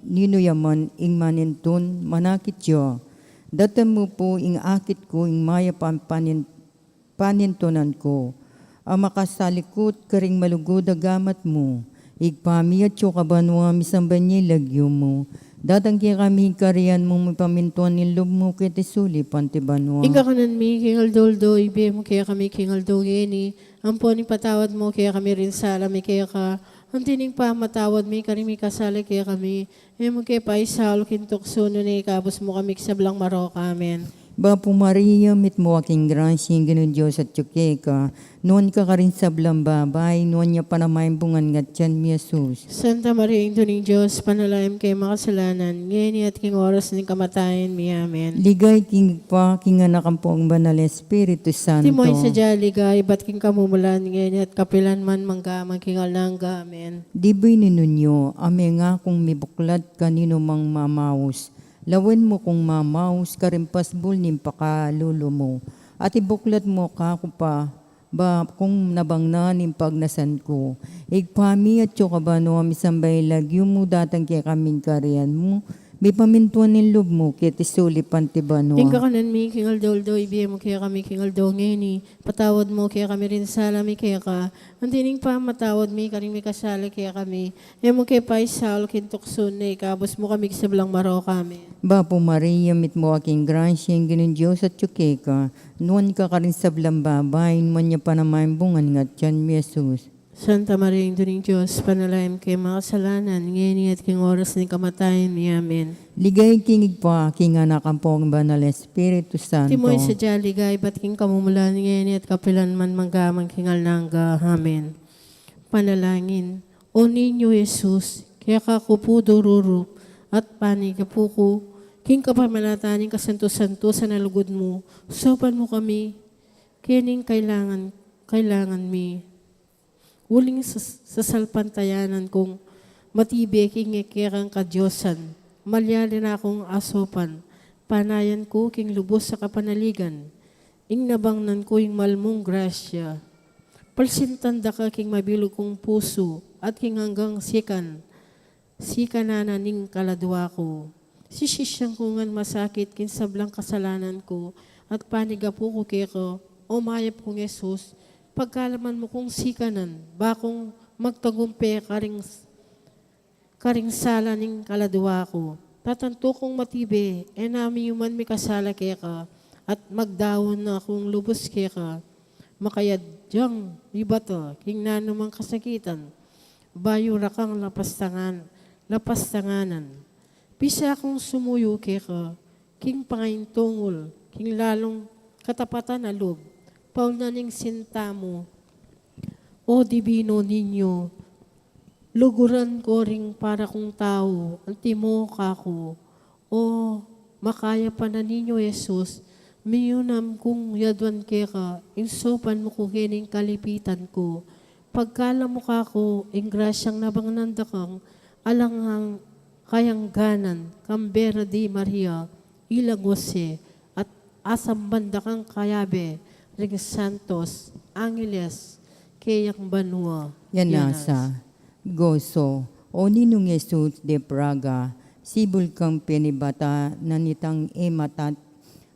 ninuyaman ing manintun manakit yo. Datan mo po ing akit ko ing maya panintunan ko. Ang makasalikot karing malugod agamat mo. Igpami at yo kabanwa misambanye lagyo mo. Datang kaya kami kariyan mo may pamintuan ng loob mo kay tesuli pantibanwa. Inga kanan mi, kingal doldo, ibe mo kaya kami kingal do ngeni, ampon patawad mo kaya kami rin sala mi kaya ka, ang tining pa matawad mi karing mi kasala kaya kami, e mo kaya pa isalo kintoksuno na ikabos mo kami sablang marok, amen. Bapo Maria, mit mo aking grasya, ganun Diyos at tsuke ka. Noon ka ka rin sa blambabay, noon niya pa na may bungan nga tiyan mi Jesus. Santa Maria, Ino ng Diyos, panalangin kayo makasalanan, ngayon at king oras ng kamatayan mi, amen. Ligay king pa, king anak ang pong banal Espiritu Santo. Timoy sa dyan, ligay, ba't king kamumulan, ngayon at kapilan man manggamang kingal na hangga, amen. Diboy ninyo, ame nga kung mibuklat kanino mang mamaus. Lawen mo kung mamaus, karimpasbul nim pakalulo mo. At ibuklat mo kako pa, ba kung nabangnan nim pagnasan ko. Igpami at yo kabano misambay lagyo mo datang kaya kaming kariyan mo. May pamintuan ng loob mo, kaya tisuli pantibano. Tingka kanan mi, kingal doldo, ibiya mo kaya kami kingal do ngeni, patawad mo kaya kami rin sala mi kaya ka, ang tining pa matawad mi, karing mi kasala kaya kami, e mo kaya pa isal, kintoksun na ikabos mo kami sablang maro kami. Bapo Maria, mit mo aking grasya, yung ganun Diyos at tsuke ka. Nuwan ka ka rin sa blambabay, nuwan niya pa na may bungan nga tiyan mi Jesus. Santa Maria, Ino ng Diyos, panalangin kayo makasalanan, ngayon at king oras ng kamatayan ni amen. Ligay kingig pa, king anak ang pong banal Espiritu Santo. Timoy sa dyan, ligay, ba't king kamumulan, ngayon at kapilan man manggamang kingal na hangga, amen. Panalangin, O ninyo Jesus, kaya kakupo dururo, at panikapuko, king kapamalataning kasanto-santo sa nalugod mo, sopan mo kami, kining kailangan mi. Uling sa salpantayanan kong matibay king ikirang kadyosan, malyali na akong asopan, panayan ko king lubos sa kapanaligan, ing nabangnan ko ing malmong grasya. Palsintanda ka king mabilog kong puso, at king hanggang sikananan ning kaladwa ko. Sisisyang kungan masakit king sablang kasalanan ko, at panigapo ko kiko, o mayap kong Jesus, pagkalaman mo kung sikanan, bakong magtagumpe karing sala ning kaladwa ko. Tatanto kong matibe, e nami yuman mi kasala kaya ka, at magdawon na akong lubos kaya ka. Makayad diyang ibato, king nanumang kasakitan, bayo rakang lapastanganan. Pisa akong sumuyo kaya ka, king pangaintungol, king lalong katapatan na loob. Paul na ning sinta mo, O divino ninyo, luguran ko ring para kong tao, antimo kako, O makaya pa na ninyo Jesus, miyunam kung yadwan keka, insopan mo ko kining kalipitan ko, pagkala mo kako, ing grasyang nabangnandakang, alanghang kayang ganan, kambera di Maria, ilang Jose, at asam bandakang kayabe, ring Santos, Angeles, kayang banwa. Yan nasa, gozo, o ninong Jesus de Praga, sibul kang pinibata na nitang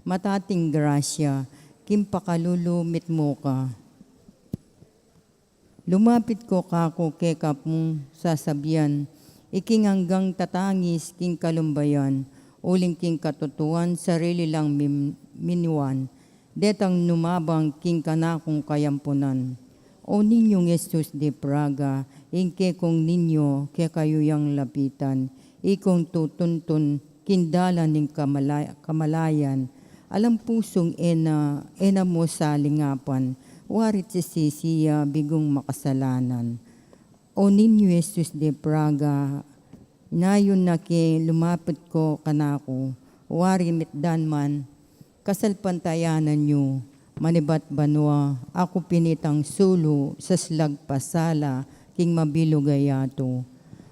matating grasya, kimpakalulumit mo ka. Lumapit ko kako keka mong sasabihan, iking hanggang tatangis king kalumbayan, uling king katutuan, sarili lang minuan, detang numabang king kanakong kayampunan. O ninyong Jesus de Praga, ingke kong ninyo, ke kayo yang lapitan, ikong tutuntun kindala ning kamalayan, alam pusong ena mo sa lingapan, warit si sisiya bigong makasalanan. O ninyo Jesus de Praga, nayon na ki lumapit ko kanako, wari mitdan man, kasalpantayanan nyo, manibat banwa, ako pinitang sulo, sa slag pasala, king mabilo gayato.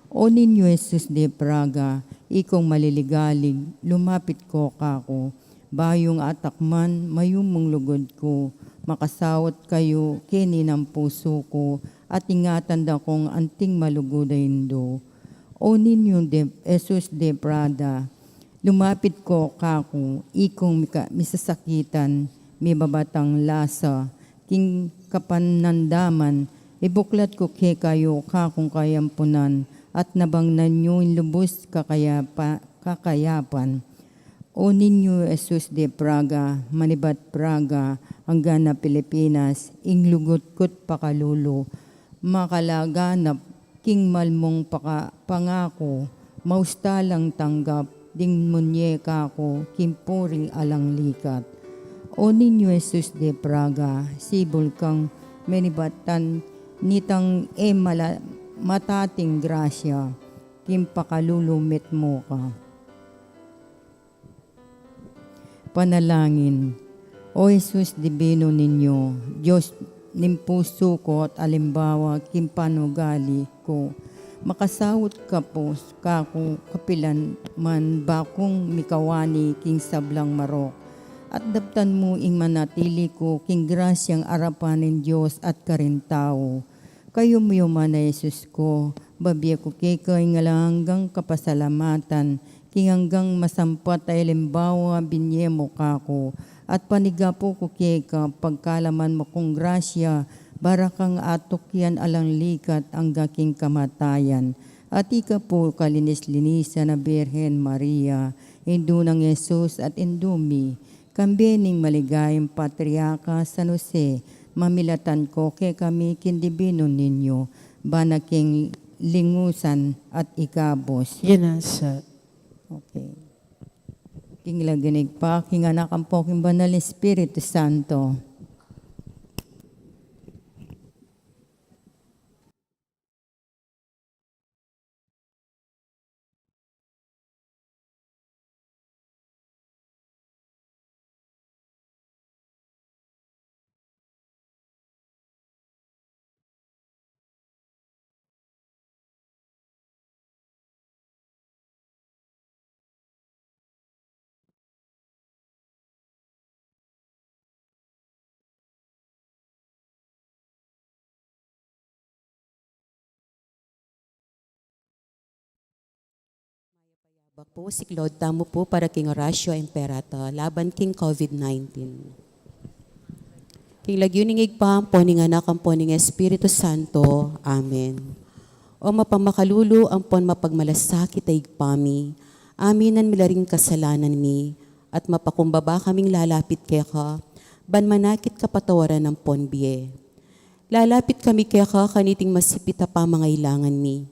O ninyo Jesus de Praga, ikong maliligalig, lumapit ko kako, bayong atakman, mayumong lugod ko, makasawat kayo, kini ng puso ko, at ingatan da kong anting malugodayin do. O ninyo Jesus de Prada, lumapit ko kako, ikong misasakitan, may babatang lasa, king kapanandaman, ibuklat ko ke kayo kakong kayampunan, at nabangnan nyo yung lubos kakayapan. O ninyo Jesus de Praga, manibat Praga, hanggang na Pilipinas, inglugot-kot pakalulo, makalaganap, king malmong pangako, maustalang tanggap, ding munyeka ko, kimpuri alang likat. O ninyo Jesus de Praga, sibol kang menibatan, nitang matating grasya, kimpakalulumit mo ka. Panalangin. O Jesus divino ninyo, Diyos nimpuso ko at alimbawa kimpanugali ko, makasawot ka po kako kapilan man bakong mikawani king sablang marok, at daptan mo ing manatili ko king grasyang arapan ng Diyos at karintao. Kayo mo man na Jesus ko, babiya ko kay ngalanggang kapasalamatan, king hanggang masampat ay limbawa binye mo kako, at panigapo ko ka pagkalaman mo kong grasya, barakang atok yan alang likat ang gaking kamatayan. At ika po kalinis-linisan na Birhen Maria, indo ng Jesus at indumi, kambening maligayang Patriarka San Jose, mamilatan ko kay kami kindibino ninyo, banaking lingusan at ikabos. Yan na, sir. Okay. King laginig pa, king anak ang po, king banal Espiritu Santo. Bak po, siklod tamo po para King Horacio Imperator, laban King COVID-19. King lagyuningig pa, poning anak ang poning Espiritu Santo. Amen. O mapamakalulu ang pon mapagmalasakit ay pami, aminan milaring kasalanan mi, at mapakumbaba kaming lalapit kaya ka, ban manakit kapatawaran ng ponbiye. Lalapit kami kaya ka, kaniting masipita pa mangailangan mi.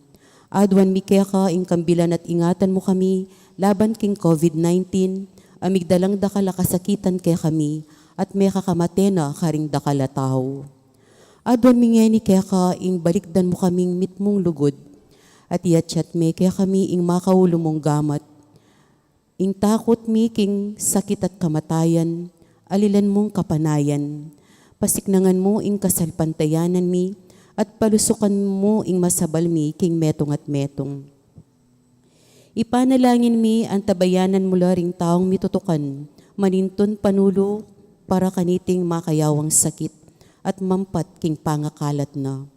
Adwan mi kaya ka, ingkambilan at ingatan mo kami, laban king COVID-19, amigdalang dakala kasakitan kaya kami, at may kakamatena karing dakala tao. Adwan mi ngeni kaya ka, ing balikdan mo kaming mitmong lugod, at iatsyat me kaya kami ing makaulo mong gamat. Ing takot mi king sakit at kamatayan, alilan mong kapanayan, pasiknangan mo ing kasalpantayanan mi, at palusukan mo ing masabal mi king metong at metong. Ipanalangin mi ang tabayanan mula ring taong mitutukan, maninton panulo para kaniting makayawang sakit at mampat king pangakalat na.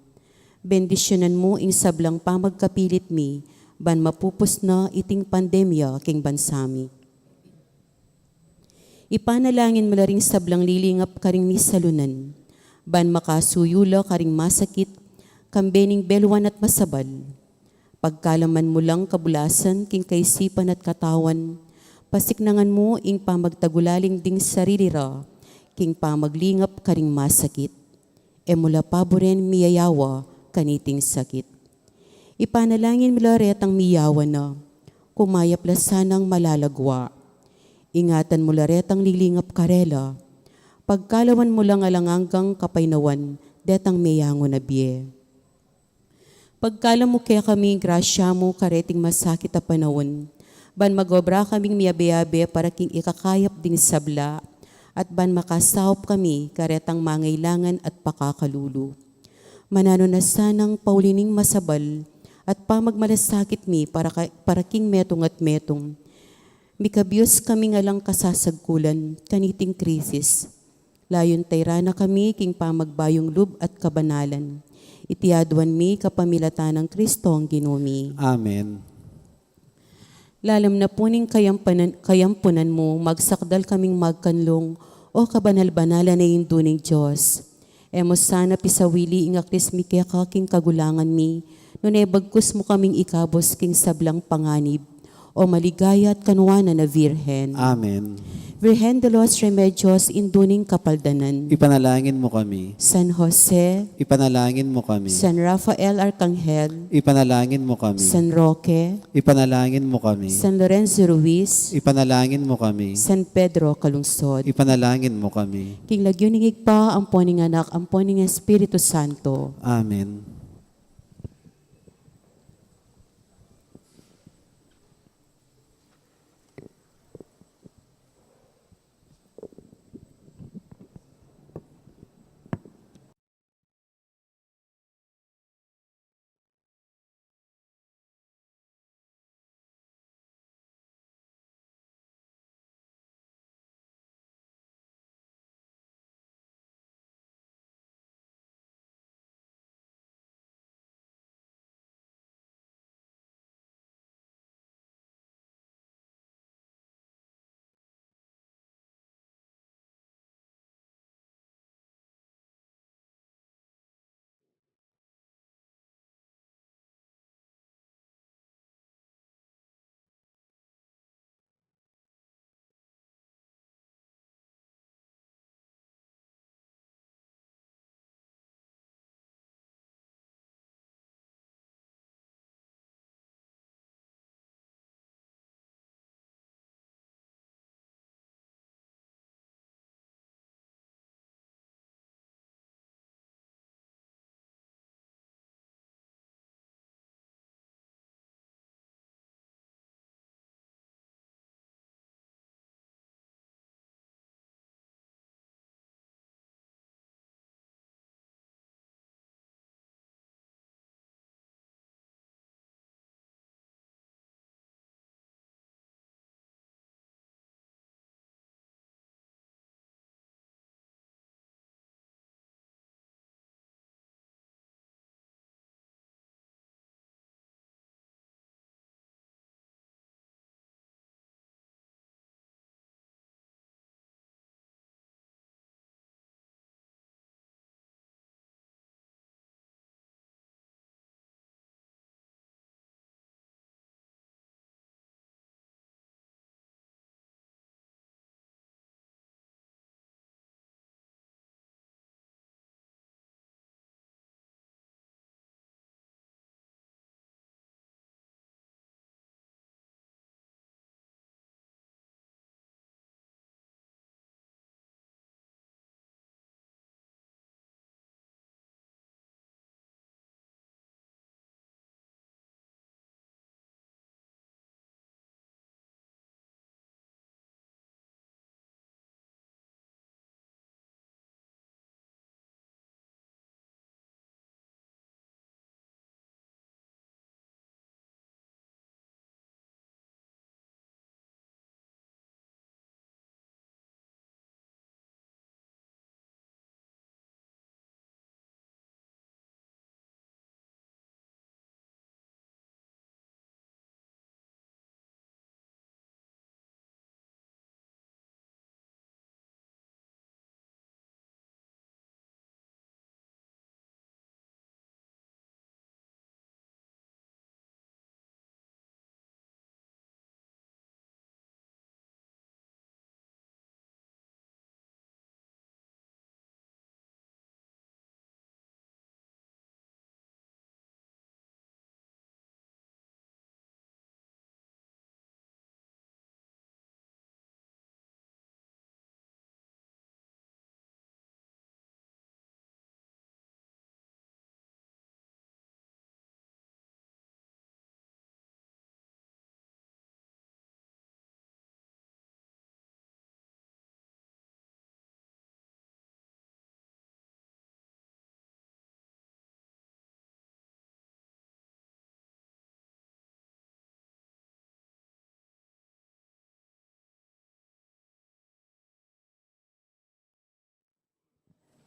Bendisyonan mo ing sablang pamagkapilit mi, ban mapupos na iting pandemya king bansami. Ipanalangin mula ring sablang lilingap karing mi salunan, ban makasuyula karing masakit, kambening beluan at masabal. Pagkalaman mo lang kabulasan, king kaisipan at katawan, pasiknangan mo ing pamagtagulaling ding sarili ra, king pamaglingap karing masakit. E mula paboren miyayawa, kaniting sakit. Ipanalangin mo laret ang miyawa na, kumayaplas sanang malalagwa. Ingatan mo laretang lilingap karela, pagkalawan mo lang alangangang kapainawan, detang meyango na biye. Pagkala mo kaya kami, grasya mo, kareting masakit a panahon, ban magobra kaming miyabe-yabe para king ikakayap ding sabla, at ban makasahop kami, karetang mangailangan at pakakalulu. Manano na sanang paulining masabal, at pamagmalasakit mi para king metong at metong, mikabiyos kami nga lang kasasagkulan, kaniting krisis. Layon tayrana kami king pamagbayong lub at kabanalan. Itiadwan mi kapamilatan ng Kristo ang ginumi. Amen. Lalam na puning kayampunan mo, magsakdal kaming magkanlong o kabanal-banalan na induning Diyos. Emo sana pisawili ingaklis mi kaya kaking kagulangan mi, nunay bagkus mo kaming ikabos king sablang panganib, o maligaya at kanuana na Virhen. Amen. Virhen de los Remedios, induning kapaldanan. Ipanalangin mo kami. San Jose, Ipanalangin mo kami. San Rafael Arcangel, Ipanalangin mo kami. San Roque, Ipanalangin mo kami. San Lorenzo Ruiz, Ipanalangin mo kami. San Pedro Calungsod. Ipanalangin mo kami. King lagyuningig pa, ang poning anak, ang poning Espiritu Santo. Amen.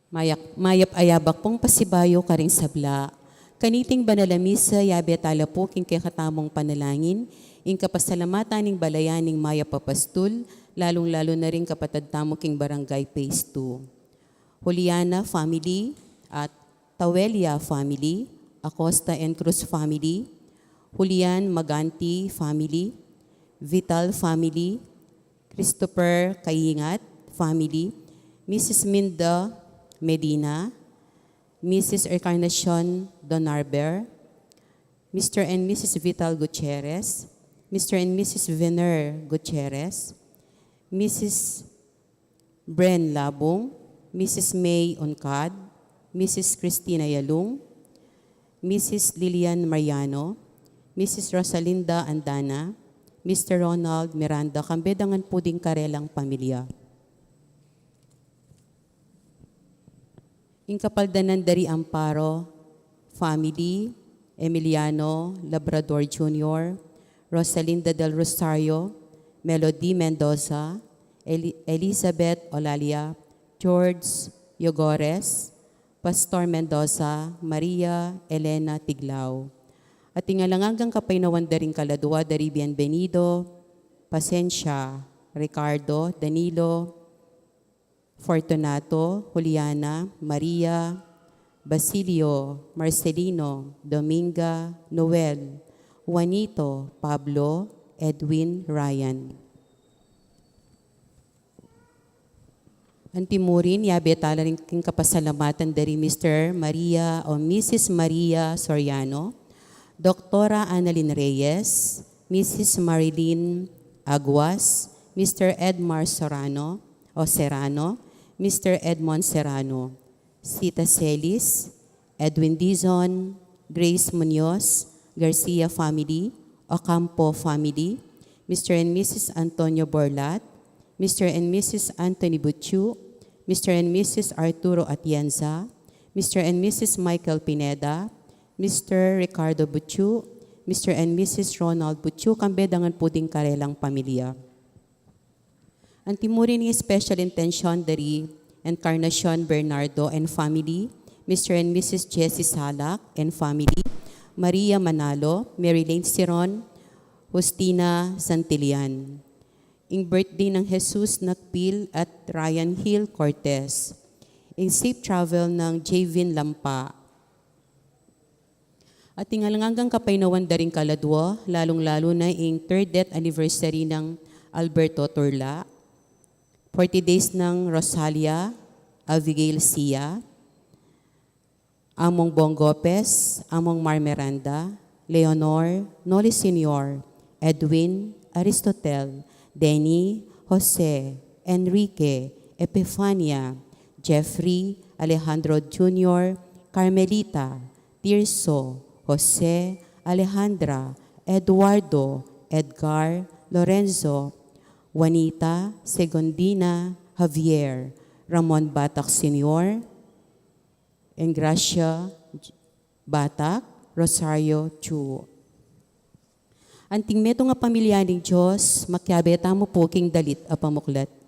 Mayap ayabak pong pasibayo karing sabla. Kaniting banalamisa yabe talapuking kay katamong panalangin, ing kapasalamatan ning balayaning maya papastul, lalong-lalo na rin kapatad tamo king barangay Phase 2. Juliana family at Tawelia family, Acosta and Cruz family, Julian Maganti family, Vital family, Christopher Kayingat family, Mrs. Minda Medina, Mrs. Encarnacion Donarber, Mr. and Mrs. Vital Gutierrez, Mr. and Mrs. Vener Gutierrez, Mrs. Bren Labong, Mrs. May Oncad, Mrs. Christina Yalung, Mrs. Lilian Mariano, Mrs. Rosalinda Andana, Mr. Ronald Miranda, kambedangan po ding karelang pamilya. Inkapaldanan dari Amparo, family, Emiliano Labrador Jr., Rosalinda del Rosario, Melody Mendoza, Elizabeth Olalia, George Yogores, Pastor Mendoza, Maria Elena Tiglao. At tingalangang kapaynawan daring kaladwa dari Bienvenido, Pasensya, Ricardo, Danilo, Fortunato, Juliana, Maria, Basilio, Marcelino, Dominga, Noel, Juanito, Pablo, Edwin, Ryan. Antimurin, yabe tala rin king kapasalamatan dari Mr. Maria o Mrs. Maria Soriano, Doktora Annalyn Reyes, Mrs. Marilyn Aguas, Mr. Edmar Serrano, Mr. Edmond Serrano, Sita Celis, Edwin Dizon, Grace Munoz, Garcia family, Ocampo family, Mr. and Mrs. Antonio Borlat, Mr. and Mrs. Anthony Butchu, Mr. and Mrs. Arturo Atienza, Mr. and Mrs. Michael Pineda, Mr. Ricardo Butchu, Mr. and Mrs. Ronald Butchu, kambedangan po ding karelang pamilya. Ang timurin ni special intention dari Encarnacion Bernardo and family, Mr. and Mrs. Jessie Salak and family, Maria Manalo, Mary Lane Siron, Justina Santilian. Ing birthday ng Jesus Nakpil at Ryan Hill Cortez. Ing safe travel ng Javin Lampa. At tingalangang kapaynawan daring kaladwa, lalong-lalo na ing 3rd death anniversary ng Alberto Turla, 40 days ng Rosalia Abigail Sia, Among Bongopes, Among Mar Miranda, Leonor, Noli Senior, Edwin, Aristotel, Denny, Jose, Enrique, Epifania, Jeffrey, Alejandro Jr., Carmelita, Tirso, Jose, Alejandra, Eduardo, Edgar, Lorenzo, Juanita, Segundina, Javier, Ramon Batak Sr., Engracia Batak, Rosario Chu. Anting meto nga pamilya ng Diyos, makyabeta mo po king dalit a pamuklat.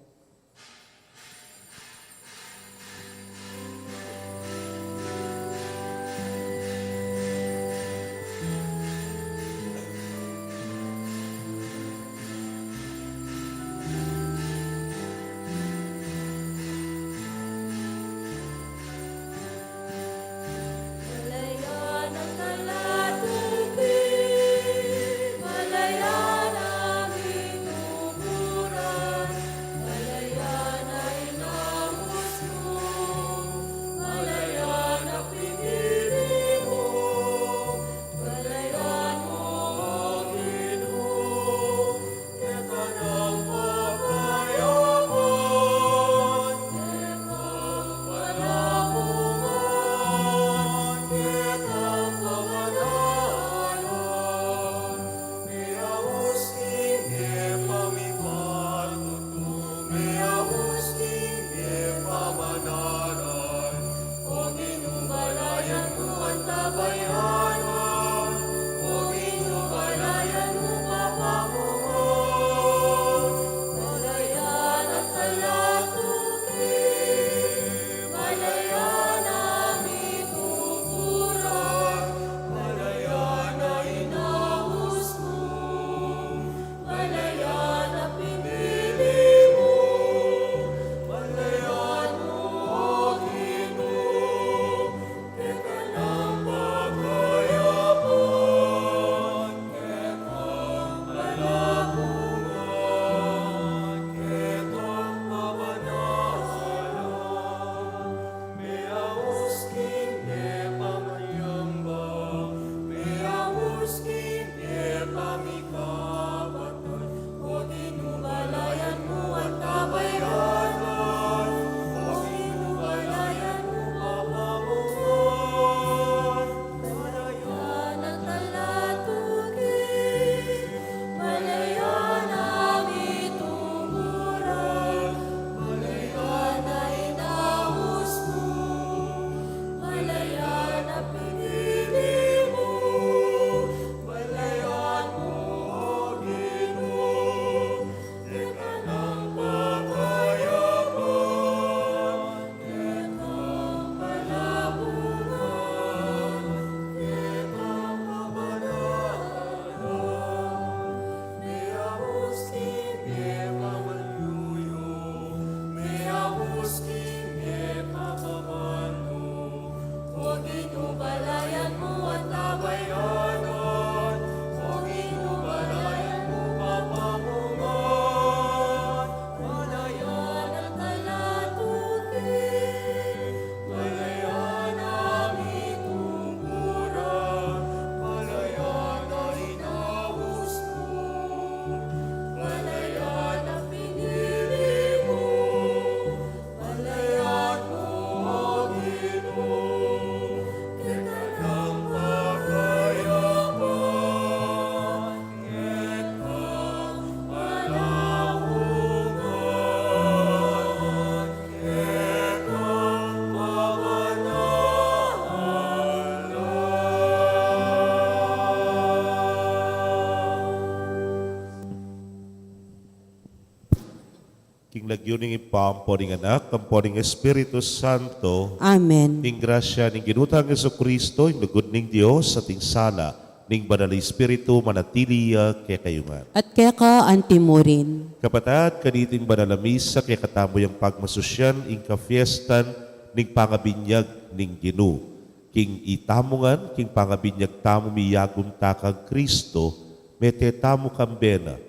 King lagyuning ipampo ning anak, kampo ning Espiritu Santo, Amen. ning grasya ning ginutang Yesu Kristo, ing lugod ning Dios sa ting sala, ning banal Espiritu manatiliya kay kayungan. At kaya ka antimurin. Kapatad, kaniting banal na misa, kay katamo yung pagmasusyan, ing kafiestan, ning pangabinyag, ning Ginu. King itamungan, king pangabinyag tamo miyagum takag Kristo, mete tamo kambena,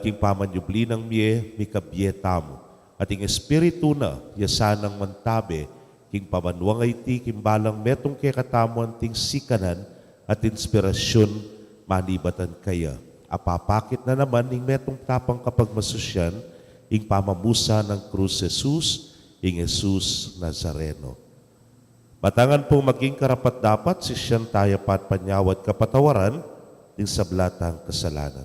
king pamanyubli ng miye, mikabye tamo. At ing Espiritu na, yasanang mantabe, king pamanwang iti, king balang metong kay katamo ting sikanan, at inspirasyon, manibatan kaya. Apapakit na naman ing metong tapang kapag masusyan, ing pamamusa ng krus Jesus, ing Jesus Nazareno. Matangan pong maging karapat dapat si siyang tayo pat panyawad kapatawaran din sa blatang kasalanan.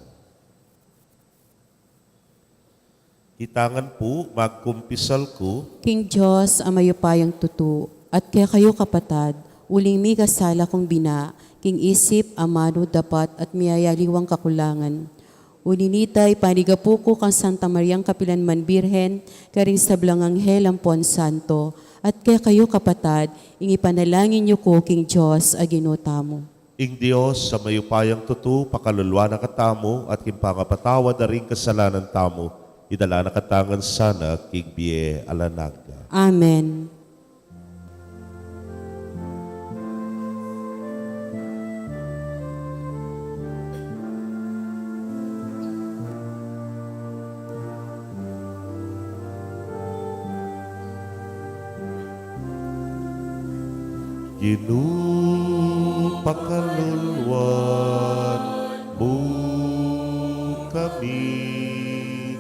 Itangan po magkumpisal ko, King Diyos, amayo payang tutu, at kaya kayo kapatad, uling mi kasala kong bina, king isip, amano, dapat, at miyayaliwang kakulangan. Uninitay, panigapuko kang Santa Mariang Kapilanman Birhen, karing sa Blanganghel Ampon Santo, at kaya kayo kapatad, ingipanalangin niyo ko, King Diyos, aginotamo. ing Diyos sa mayupayang tutu, pakalulwa na katamo, at kimpangapatawad na rin kasalanan tamo, idala na katangan sana, king biye alanaga. Amen. Pakaluluan mo kami,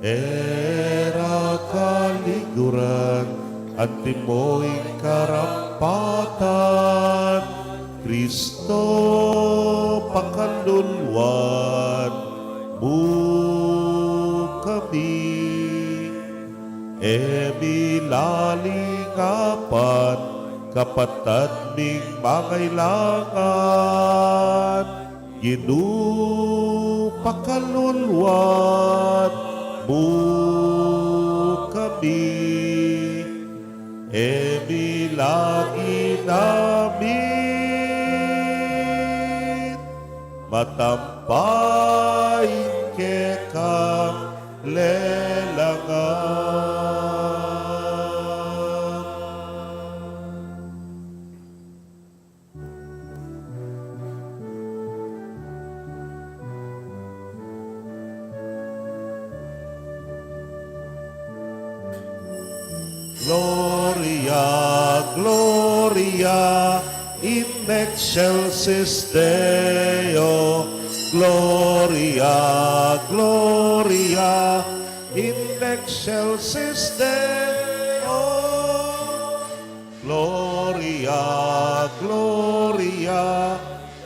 era kaliguran, antimoy karampatan, Kristo pakaluluan mo kami, emilalingapan, kapatad ming mangailangan, ginupakaluluan mo kami, lagi namin, matampay kekang lelangan. Gloria, Gloria, in excelsis Deo. Gloria, Gloria, in excelsis Deo. Gloria, Gloria,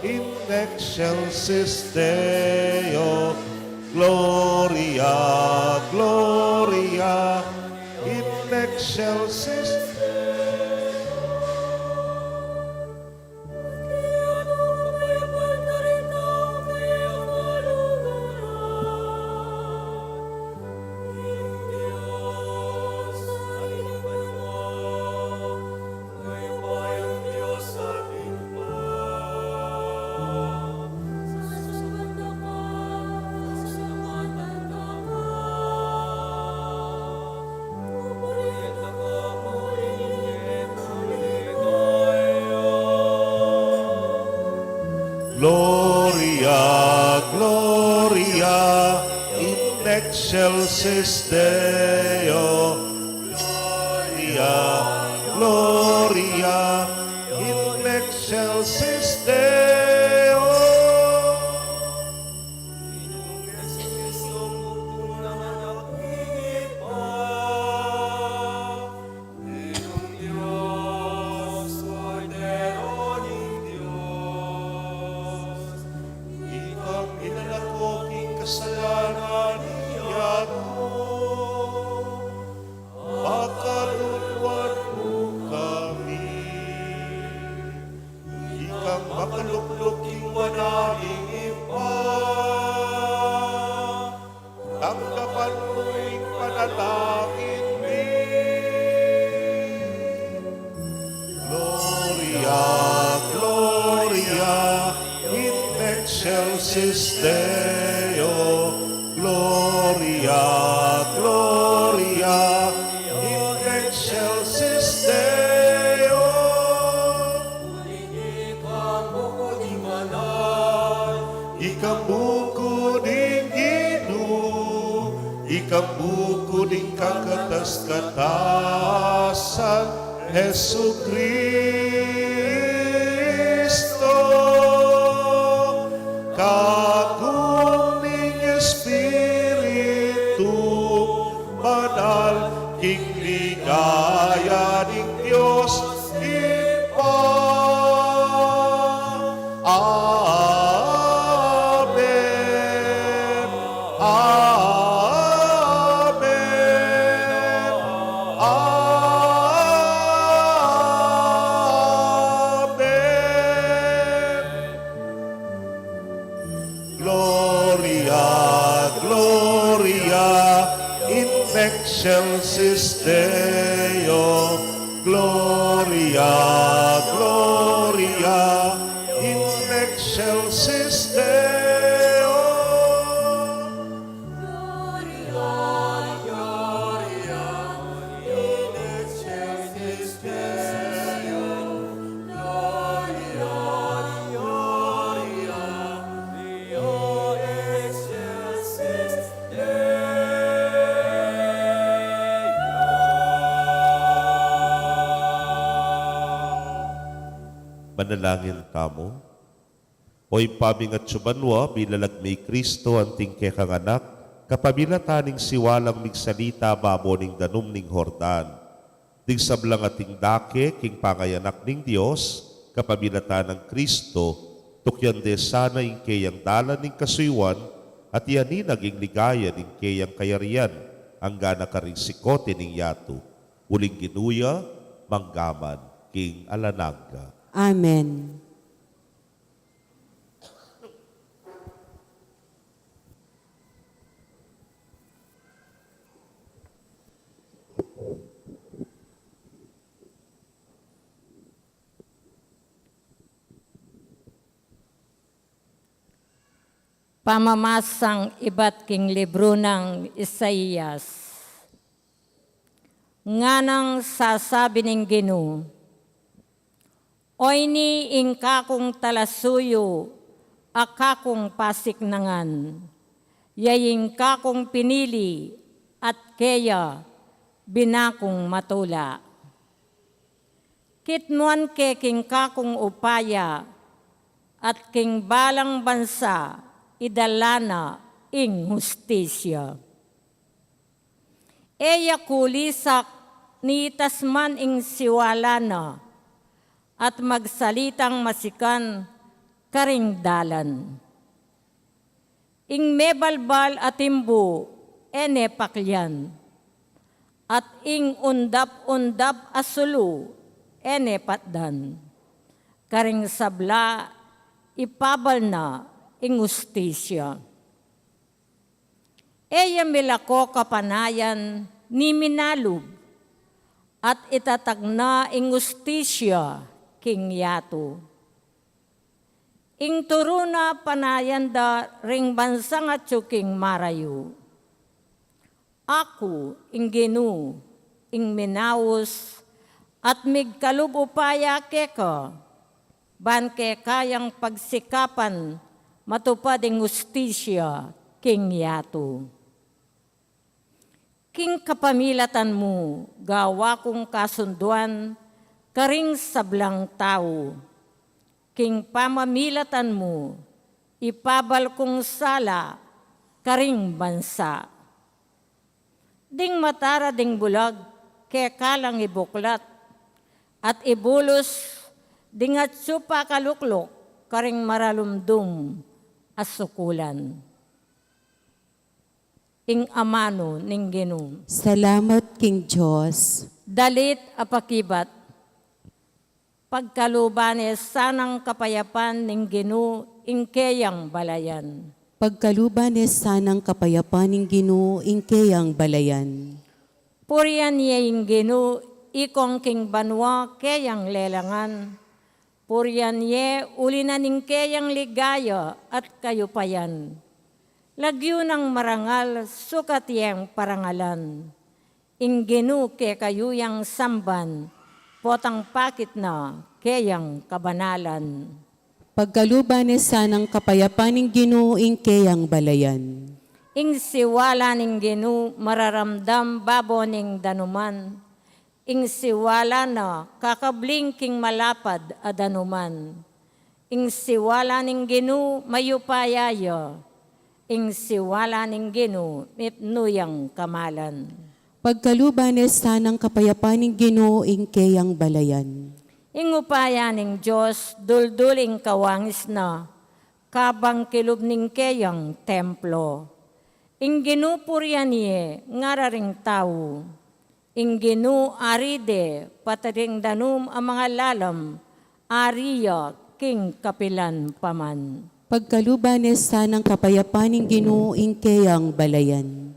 in excelsis Deo. Gloria, Gloria, in excelsis Gloria, Gloria, in excelsis Deo. Gloria, Gloria, in excelsis Deo. Ikang inalakoking kasalanan niya ko, makaluluan mo kami. Ikang makalukluking wanaing ipa, tanggapan mo'y panalangin mi. Gloria, Gloria, in excelsis Deo. Gloria, Gloria, in excelsis Deo. Ikambuko ding Gino, ikambuko ding kakatas-katasan, Jesu Kristo. Kagum ning Espiritu Banal, king ligaya ning Diyos ipa. Amen. Amen. Amen. Gloria, Gloria, in excelsis Deo. Gloria, Gloria, in excelsis Deo. Manalangin kamo. Oy pamingat subanwa, bilalag may Kristo anting kekang anak, kapabilataning siwalang migsalita baboning danum ning Hordan. Ding sablang ating dake, king pangayanak ning Diyos, kapabilatan ng Kristo, tukyan de sana ing kayang dalan ning kasuywan, at yanin naging ligaya ning kayang kayarian, ang gana karing sikote ning yato. Uling ginuya, manggaman, king alanagga. Amen. Pamamasang iba't king libro ng Isaías. Nganang sasabi ng Ginoo, oy ni ingkakong talasuyo, akakong pasiknangan, yaying kakong pinili, at kaya binakong matula. Kitnuan ke king kakong upaya, at king balang bansa, idalana ing hustisya. Eya kulisak ni tasman ing siwalana, at magsalitang masikan karing dalan. Ing mebalbal at imbu, ene paklyan, at ing undap-undap asulu, ene patdan. Karing sabla, ipabal na ing ustisya. Eya milako kapanayan ni minalub, at itatag na ing ustisya, king yato. Ing turuna panayanda ring bansang at king marayo. Ako, ing Ginoo, ing minawos, at migkalub upaya keka, banke kayang pagsikapan, matupad ang ustisya, King Yato. King kapamilatan mo, gawa kong kasunduan, karing sablang tao. King pamamilatan mo, ipabal kong sala, karing bansa. Ding matara ding bulag, kaya kalang ibuklat, at ibulos, ding at supa kaluklok, karing maralumdum, asukulan. Ing amano ning Ginoo. Salamat, King Diyos. Dalit apakibat. Pagkalubanes sanang kapayapan ning Ginoo ing kayang balayan. Pagkalubanes sanang kapayapan ng Ginoo ingkeyang balayan. Purian niya ing Ginoo ikong king banwa kayang lelangan. Purian niya ulina ning kayang ligaya at kayupayan. Lagyo ng marangal, sukat yang parangalan. Ingginu ke kayuyang samban, potang pakit na kayang kabanalan. Pagkalubanes sanang kapayapan ng Ginoo ingkeyang balayan. Ing siwala ning Ginoo mararamdam babo ning danuman. Ing siwala na kakabling king malapad a danuman. Ing siwala ning Ginoo mayupayaya. Ing siwala ning Ginoo mitnuyang kamalan. Pagkalubanes sanang kapayapan ng Ginoo ingkeyang balayan. Ing upaya ning Diyos dulduling kawangis na kabang kilub ning kayang templo. Ing ginupuryan niye ngararing tao. Ing ginu aride pataring danum ang mga lalam ariya king kapilan paman. Pagkalubanes sanang kapayapan ng Ginoo ingkeyang balayan.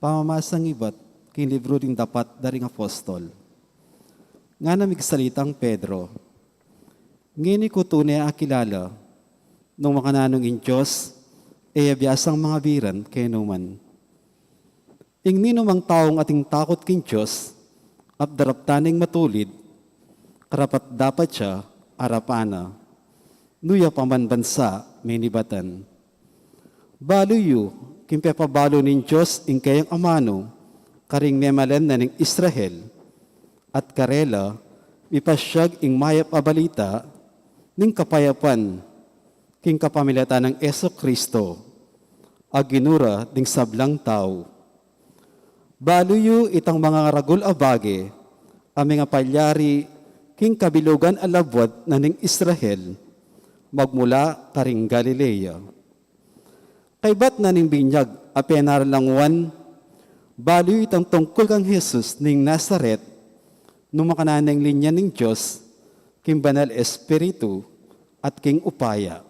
Pamamasang ibat, king libro ring dapat daring apostol. Nga na migsalitang Pedro, ngini ko tunay akilala, nung makananong in Diyos, abiyasang mga biran kay numan. Ing ninumang taong ating takot king Diyos, at daraptaning matulid, karapat dapat siya arapana, nuya paman bansa minibatan. Baluyo, kimpepabalo nin Diyos ing kayang amano, karing memalan na ning Israel, at karela, mipasyag ing mayap abalita, ning kapayapan, king kapamilatan ng Eso Kristo, aginura ding sablang tao. Baluyo itang mga ragul abage, aming apalyari, king kabilugan alabwat na ning Israel, magmula taring Galilea. Kaybat na ning binyag, apenar langwan, baluyo itang tungkol kang Jesus ning Nazaret, nung makananang linya ning Diyos, king banal espiritu at king upaya.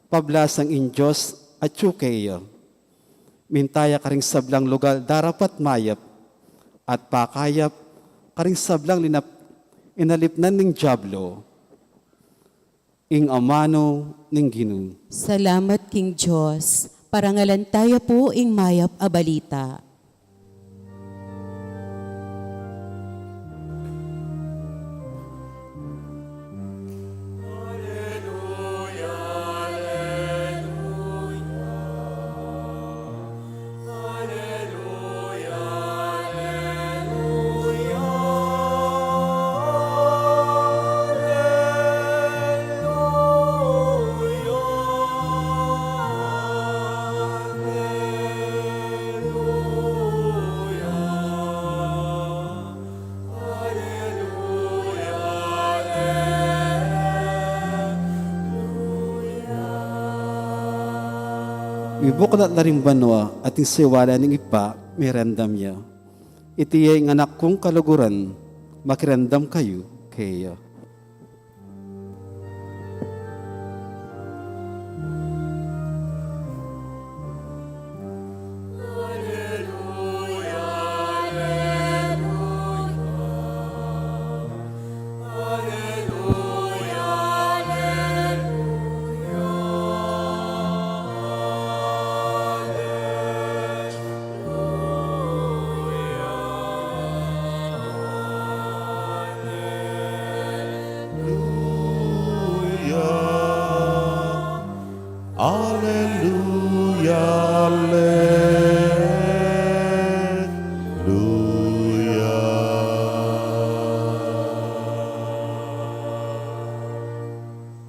Pablasang in Diyos at yukeya. Mintaya karing sablang lugar darapat mayap at pakayap karing sablang inalipnan ning Diablo. Ing amano ning Ginoo. Salamat, King Diyos. Parangalan tayo po ing mayap a balita. Ibuklat na rin banwa at yung siwala ng ipa, mirandam niya. Iti ang anak kong kaluguran, makirandam kayo kaya.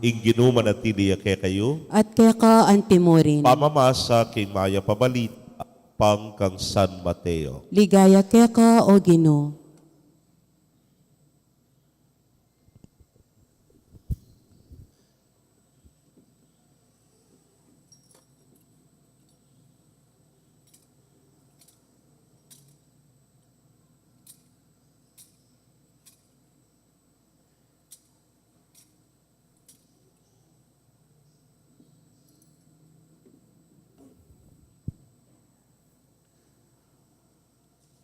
ing ginumanatili kay kayo, at kaya ka antimurin. pamamasa king maya pabalit, pang kang San Mateo. Ligaya kaya ka, O Ginoo.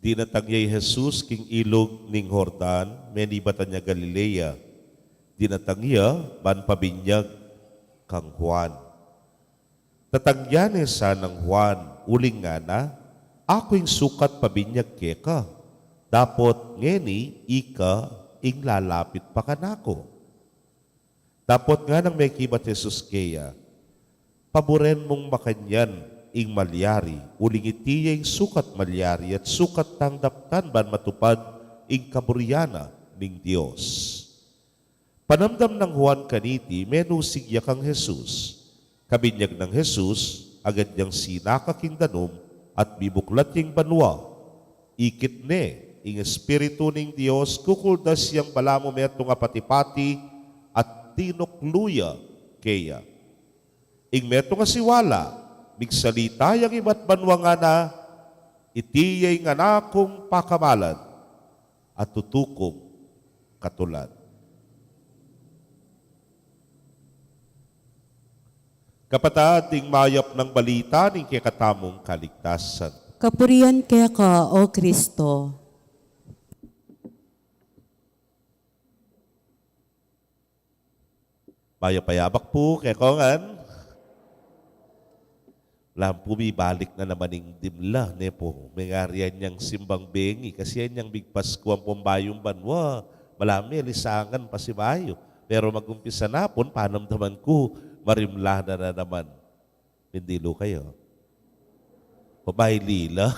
Dinatagyay Jesus king ilog ning Hordan, menibatan niya Galilea. Dinatangya, ban pabinyag kang Juan. Tatagyan sa ng Juan, uling nga na, ako'y sukat pabinyag keka. Dapot ngeni, ika, ing lalapit pa kanako. Dapot nga nang may kibat Jesus kaya, paboren mong makanyan, ing malyari, uling itiyeng sukat malyari at sukat tangdaptan ban matupad ing kaburyana ning Dios. Panamdam ng Juan kaniti, menusig yakang Jesus. Kabinyag ng Jesus, agad niyang sinakaking danom at bibuklat yung banwa. Ikit ne, ing espiritu ning Dios, kukuldas yang balamo metong apatipati at tinukluya kaya. Ing metong asiwala, migsalita yung iba't banwa nga na, itiyay nga na kong pakamalan at tutukong katulad. Kapatid, ting mayap ng balita ning kikatamong kaligtasan. Kapurian kaya ka, O Kristo. Payapayabak po, kaya kongan. Lampu balik na naman ng dimla, ne po. May ngariyan niyang simbang bengi, kasi yan niyang bigpasko ang pumbayong banwa. Malami, lisangan pa si Bayo. Pero mag-umpisa na po, panamdaman ko, marimla na naman. Pindilo kayo. Pabay lila.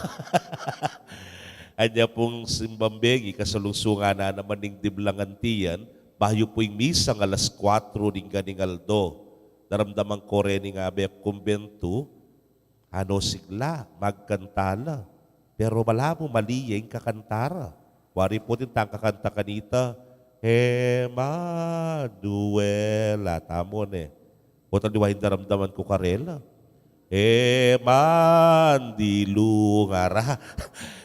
Anya pong simbang bengi, kasalungsungan na naman ng dimlangan tiyan, bayo po yung misang alas 4 ng ganing aldo. Naramdaman ko rin ng abek kumbento, ano sigla, magkantala. Pero wala mo mali yung kakantara. Wari po din tang kakanta kanita, Emanuela. Tamon eh. Putan diwahin daramdaman ko karela. Emandilu ngara.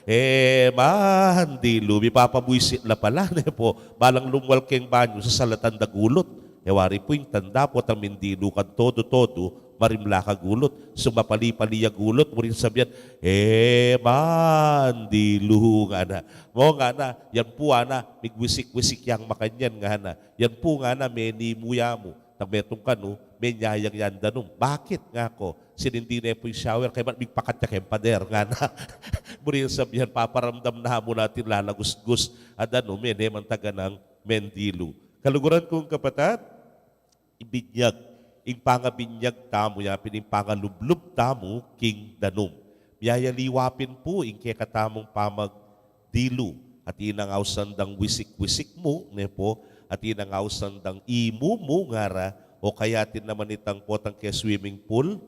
Emandilu. Mipapabuisit na pala. Po. Balang lumwal keng banyo sa salatan dagulot. Wari po yung tanda po ang mindilu kan todo-todo. Marimla ka gulot, sumapali-pali ya gulot, mo rin sabihan, mandilu nga na. Mo nga na, yan po nga na, migwisik-wisik yang makanyan nga na. Yan po nga na, may nimuya mo. Tagmetong ka no, may nyayang yan danong. Bakit nga ko? Sinindi na po yung shower, kaya migpakat niya kayong pader nga na. Mo rin sabihan, paparamdam na mo natin lalagusgus. At ano, may neman taga ng mendilu. Kaluguran kong kapatid, ibinyag. Ing pangabinyag tamo, yapin ing pangalublub tamo, king danom. Miyayaliwapin po, ing kekatamong pamagdilu. At inangaw sandang wisik-wisik mo, nepo, at inangaw sandang imu mo, ngara, o kaya tin naman itang potang kaya swimming pool,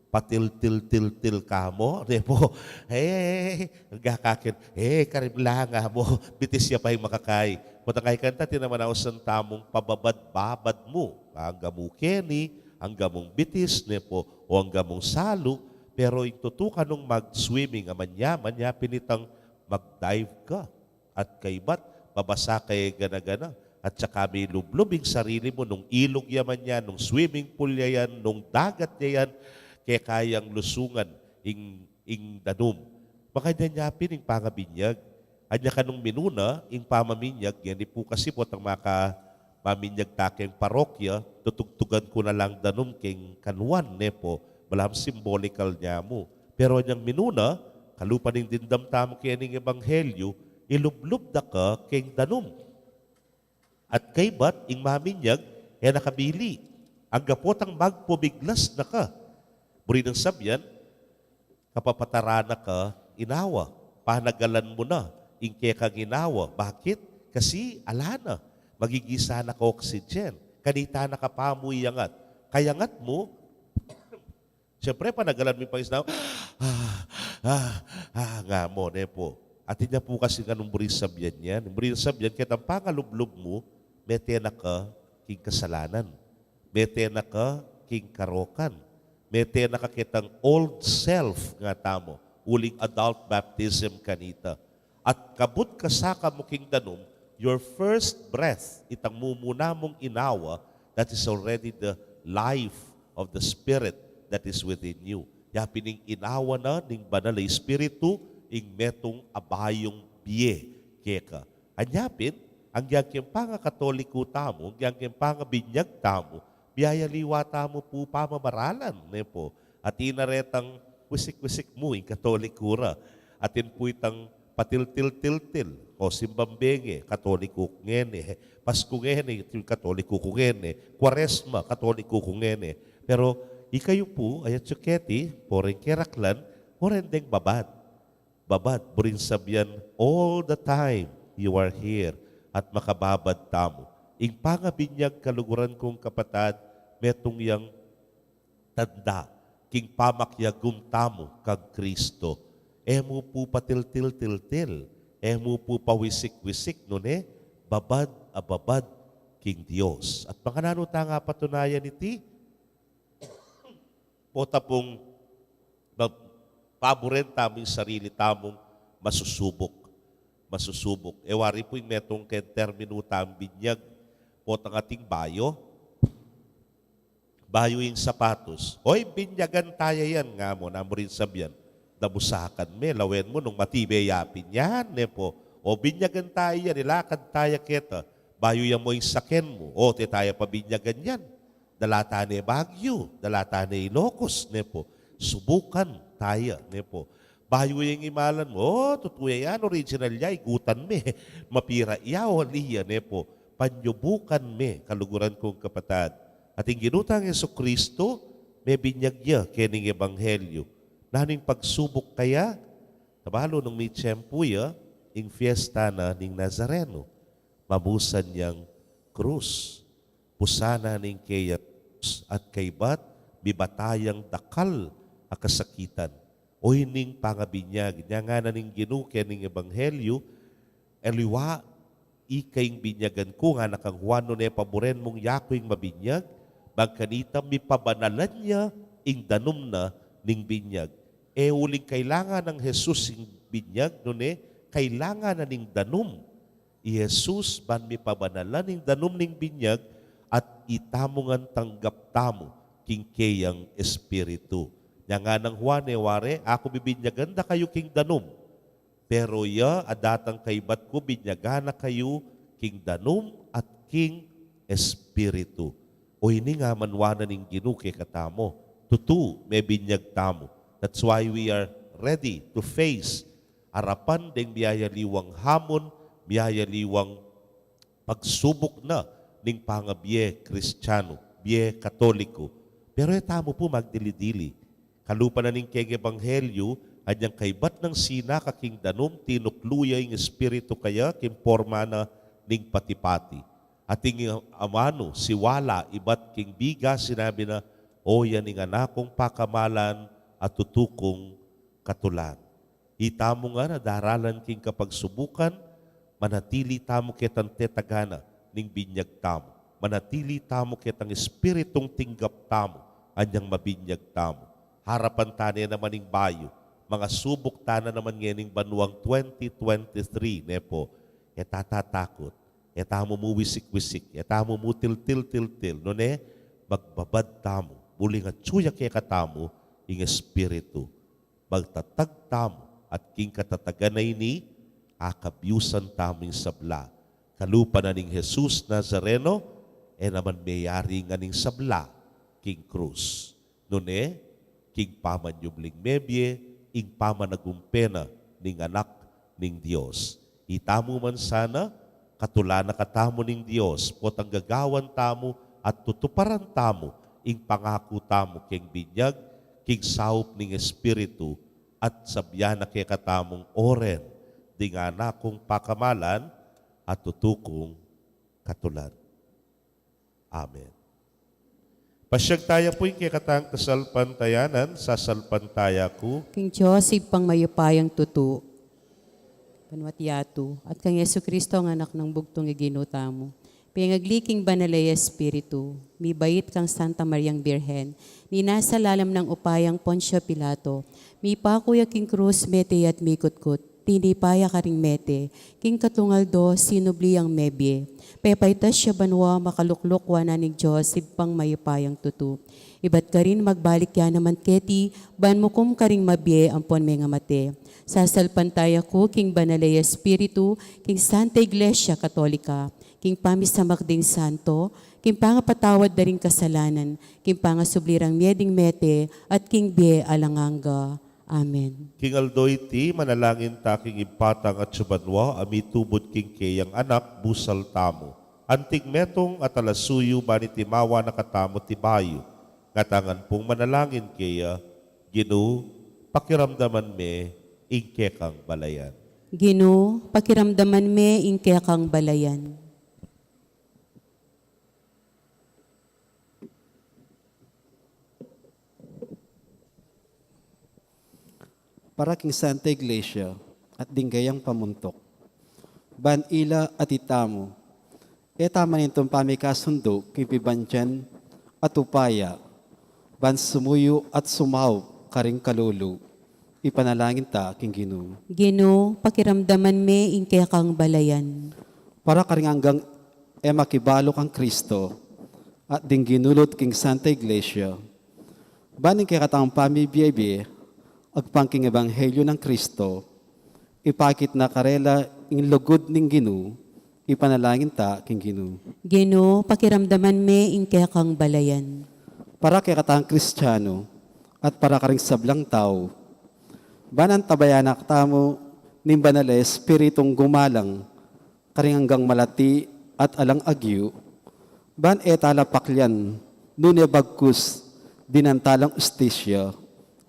patil-til-til-til ka mo, nepo, nagkakakit, karimla nga mo, bitis siya pa yung makakay. Potang kay kanta, tinamanaw sandang pababad-babad mo, ang gamukeni, ang gamong bitis, nepo, o ang gamong salo, pero itutukan nung mag-swimming, manya pinitang mag-dive ka. At kaybat, babasa kay gana-gana. At saka may lublubing sarili mo nung ilog yaman yan, nung swimming pool yan, nung dagat yan, kaya kayang lusungan ing danom. Baka niya yapin ing pangabinyag. Anya ka nung minuna, ing pamaminyag, yan di po kasi po ang maminyag takeng parokya, tutugtugan ko na lang danom king kanwan, nepo, malam symbolical niya mo. Pero niyang minuna, kalupan ng dindam tamo kaya ng ebanghelyo, ilublub da ka king danom. At kay bat, ing maminyag, nakabili. Ang gapotang magpubiglas na ka. Buri ng sabyan, kapapatarana ka, inawa. Panagalan mo na, ing kaya kang inawa. Bakit? Kasi alana. Magigisa na ka oxygen. Kanita nakapamuyangat. Kayangat mo, siyempre panagalan mo yung pangis na, nga mo, ne po. At hindi po kasi nga nung burisabyan yan. Nung burisabyan, kaya ang pangalublob mo, metena ka king kasalanan. Metena ka king karokan. Metena ka kitang old self nga tamo. Uling adult baptism kanita. At kabut kasaka mo king danom, your first breath, itang mumuna mong inawa, that is already the life of the Spirit that is within you. Ya pining inawa na ning banal na Espiritu, ing metong abayong biye keka. Anyapin, ang yakin pa nga katoliko tamo, ang yakin pa nga binyag tamo, biyaya liwa tamo po pamamaralan. Ne po. At inaretang wisik-wisik mo, ing katolikura. Atin po itang patil-til-til-til, o simbambenge, katoliko ngene, Pasko ngene, katoliko ngene, Kwaresma, katoliko ngene. Pero ikayo po, ayat suketi, poreng keraklan, porendeng babad. Babad, burin sabyan, all the time you are here at makababad tamo. Ing pangabinyag kaluguran kong kapatad, metong yang tanda, king pamakyagum tamo kag Kristo. Emo po patil-til-til-til, emo po pawisik-wisik, no ne? Babad, ababad, king Diyos. At mga nanuta nga patunayan iti, pota pong paboren tamong sarili tamong masusubok. Masusubok. Ewari po yung metong termino tamong binyag, potang ating bayo, bayo yung sapatos. Hoy, binyagan tayo yan nga mo, namo rin sabyan. Dabusakan me, lawen mo nung matibay yapin yan, ne po. O binyagan tayo yan, ilakad tayo kita. Bayo yan mo yung saken mo. O, te tayo pa binyagan yan. Dalata ni Baguio, dalata ni Ilocos, ne po. Subukan tayo, ne po. Bayo yung imalan mo, o, tutuya yan, original yan, igutan me. Mapira iyaw, liya, ne po. Panyubukan me, kaluguran kong kapatad. At yung ginutang Jesucristo, may binyagya kening ebanghelyo. Naning pagsubok kaya, tabalo nung may tiyempuya, ing fiesta na ning Nazareno, mabusan niyang krus. Pusana ning kaya at kaybat, bibatayang dakal a kasakitan. O hining pangabinyag, niya nga na ning ginuke ning ebanghelyo, eliwa, ikaing binyagan ko nga nakang Juan no ne paboren mong yakoing mabinyag, bagkanita mi pabanalan niya, ing danom na ning binyag. E uling kailangan ng Jesus ing binyag, no ne, kailangan na ning danom. I Jesus ban mi pabanalan ning danom ning binyag at itamongan tanggap tamo king kayang Espiritu. Nya nga ng Juan ware, ako bibinyagan da kayo king danom. Pero ya adatang kaybat ko binyagan na kayo king danom at king Espiritu. O ini nga manwanan ning ginuke katamo. Tutu may binyag tamo. That's why we are ready to face harapan ding biyayaliwang hamon, biyayaliwang pagsubok na ning pangabiye Kristiyano, biye Katoliko. Pero etamo po magdili-dili. Kalupa na ning keng ebanghelyo, anyang kaybat ng sina kaking danom, tinukluya yung espiritu kaya, kimporma na ning patipati. Ating amano, siwala, ibat king biga, sinabi na, o yan ing anakong pakamalan, at tutukong katulan. Itamo nga na daralan king kapagsubukan, manatili tamo kitang tetagana ning binyag tamo. Manatili tamo kitang espiritong tinggap tamo, anyang mabinyag tamo. Harapan tani naman ning bayo, mga subok tana naman nganing banuang 2023, nepo, etatatakot, etamo mo wisik-wisik, etamo mo til-til-til-til, no ne, magbabad tamo, buling at suya kaya katamo, ing espiritu, magtatag tamo at king katataganay ni akabyusan taming sabla. Kalupa na ning Jesus Nazareno, naman mayari nga ning sabla, king krus. Nune, king pamanyubling mebye, ing pamanagumpena ning anak ning Dios. Itamo man sana, katulana katamo ning Dios, potang gagawan tamo at tutuparan tamo, ing pangako tamo king binyag, king saup ning Espiritu at sabyan na kay katamong oren di nga nakong pakamalan at tutukong katulan. Amen. Pasyag tayo po'y kikatang kasalpantayanan, sasalpantaya ko. King Joseph pang mayupayang tutu, panwatiato, at kang Yesu Kristo ang anak ng bugtong iginuta mo. Pingagli banalay Espiritu, mi bait kang Santa Mariang Birhen, ni nasa lalam ng upayang Poncio Pilato, mi pakuya king krus mete at mikutkut, tinipaya ka ring mete, king katungaldo sinubli ang mebye, pepaitas siya banwa makaluklukwa na ni Joseph pang mayupayang tutu. Iba't ka rin magbalik yan naman keti, ban mo kum ka ring mabye ampon may nga mate. Sasalpantaya ko, king banalay Espiritu, king Santa Iglesia Katolika, king pamisamak ding santo, king pangapatawad da ring kasalanan, king pangasublirang mieding mete, at king bie alanganga. Amen. King Aldoy ti, manalangin ta king ipatang at subanwa, amitubod king kayang anak, busal tamo. Antig metong at alasuyo, bani timawa na katamo tibayo. Ngatangan pong manalangin kaya, Ginu, pakiramdaman me, ingke kang balayan. Gino, pakiramdaman me ingke kang balayan. Para king Santa Iglesia at dinggayang pamuntok. Ban ila at itamo. Tama nitong pamikasundo kay Pibanjan at upaya. Ban sumuyo at sumaw karing kalulu. Ipanalangin ta king Ginoo. Gino, pakiramdaman me ingke kang balayan. Para karing hanggang makibalo kang Kristo at ding ginulot king Santa Iglesia. Baning kay katang pamibiyay agpangking ebanghelyo ng Kristo, ipakit na karela ing lugod ning Ginoo, ipanalangin ta king Ginoo. Gino, pakiramdaman me ingke kang balayan. Para kay katang Kristiyano at para karing sablang tao, banan tabayanak tamo ning banal Espiritong gumalang, karing hanggang malati at alang agyo, ban etala pakyan, nune bagkus, dinantalang ustisya,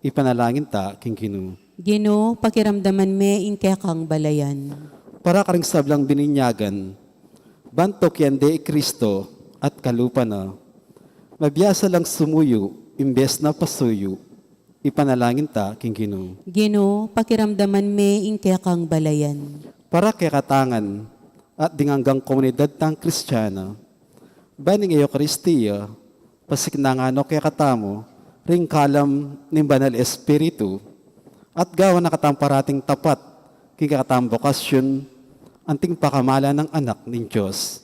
ipanalangin ta king Ginoo. Gino, pakiramdaman me ingke kang balayan. Para karing sablang bininyagan, bantok yan de Kristo at kalupa na, mabiyasa lang sumuyo, imbes na pasuyo, ipanalangin ta king Ginoo. Gino, pakiramdaman me ingke kang balayan. Para kay katangan at dinganggang komunidad tang Kristiyana, baning iyo Kristiya, pasiknangano kay katamo, ring kalam ni Banal Espiritu, at gawa na katang parating tapat, kikatang bokasyon, anting pakamala ng anak ng Diyos.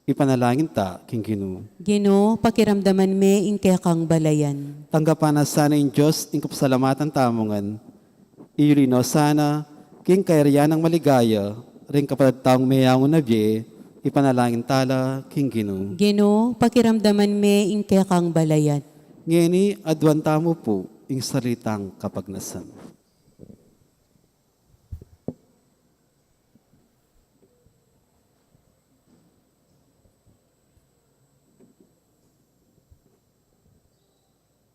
Ipanalangin ta king Ginoo. Gino, pakiramdaman me ingke kang balayan. Tanggapan na sana in Diyos, ing kapasalamatan tamongan, iurino sana, king kairiyan ng maligaya, ring kapatid taong mayangon na biye, ipanalangin tala king Ginoo. Gino, pakiramdaman me ingke kang balayan. Ngeni, adwanta mo po, ing salitang kapagnasan.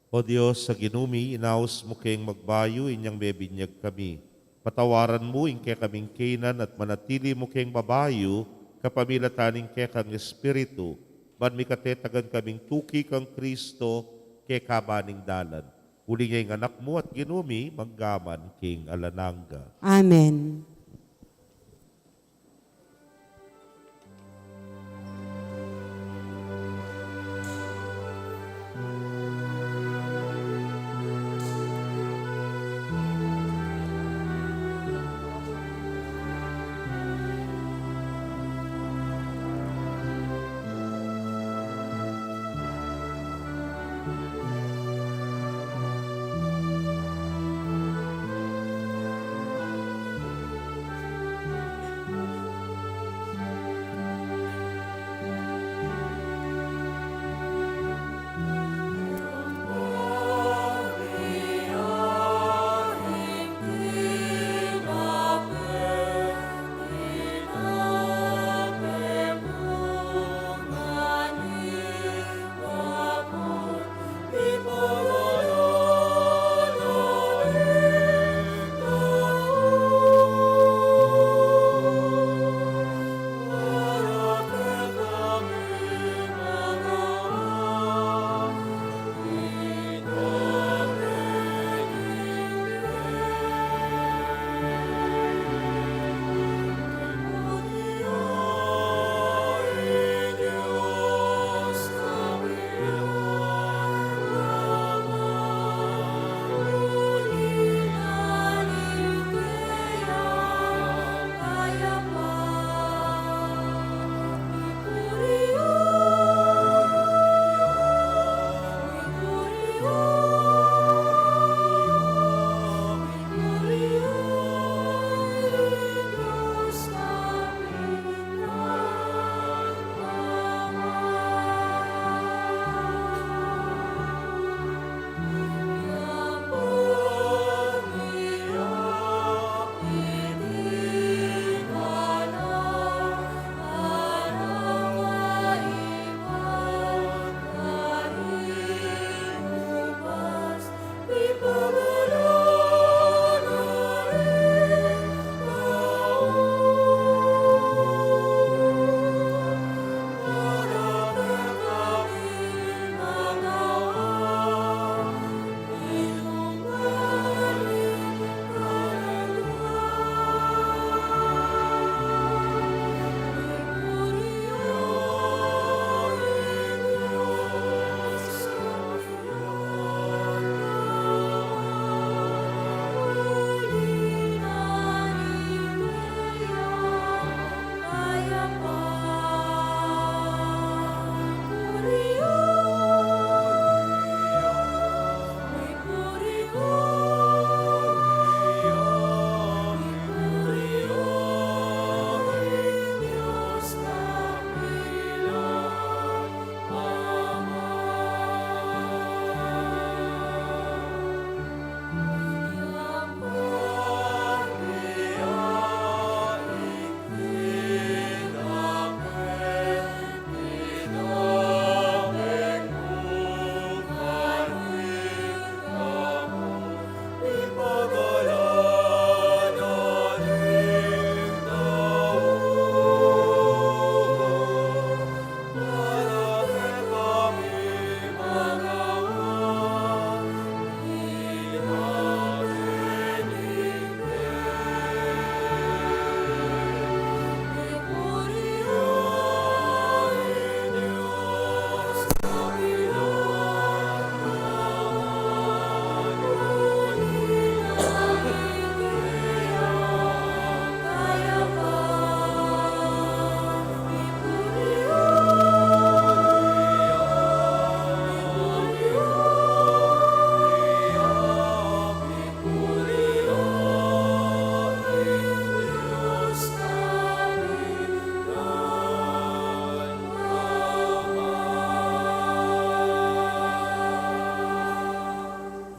O Diyos, sa ginumi, inaos mo kayong magbayo, inyang bebinyag kami. Patawaran mo, ingke kaming kainan, at manatili mo kayong babayo, kapamilataning ke kang Espiritu, ban mikatetagan kaming tuki kang Kristo, ke kabaning dalan. Uli niya yung anak mo at ginumi, manggaman king alananga. Amen.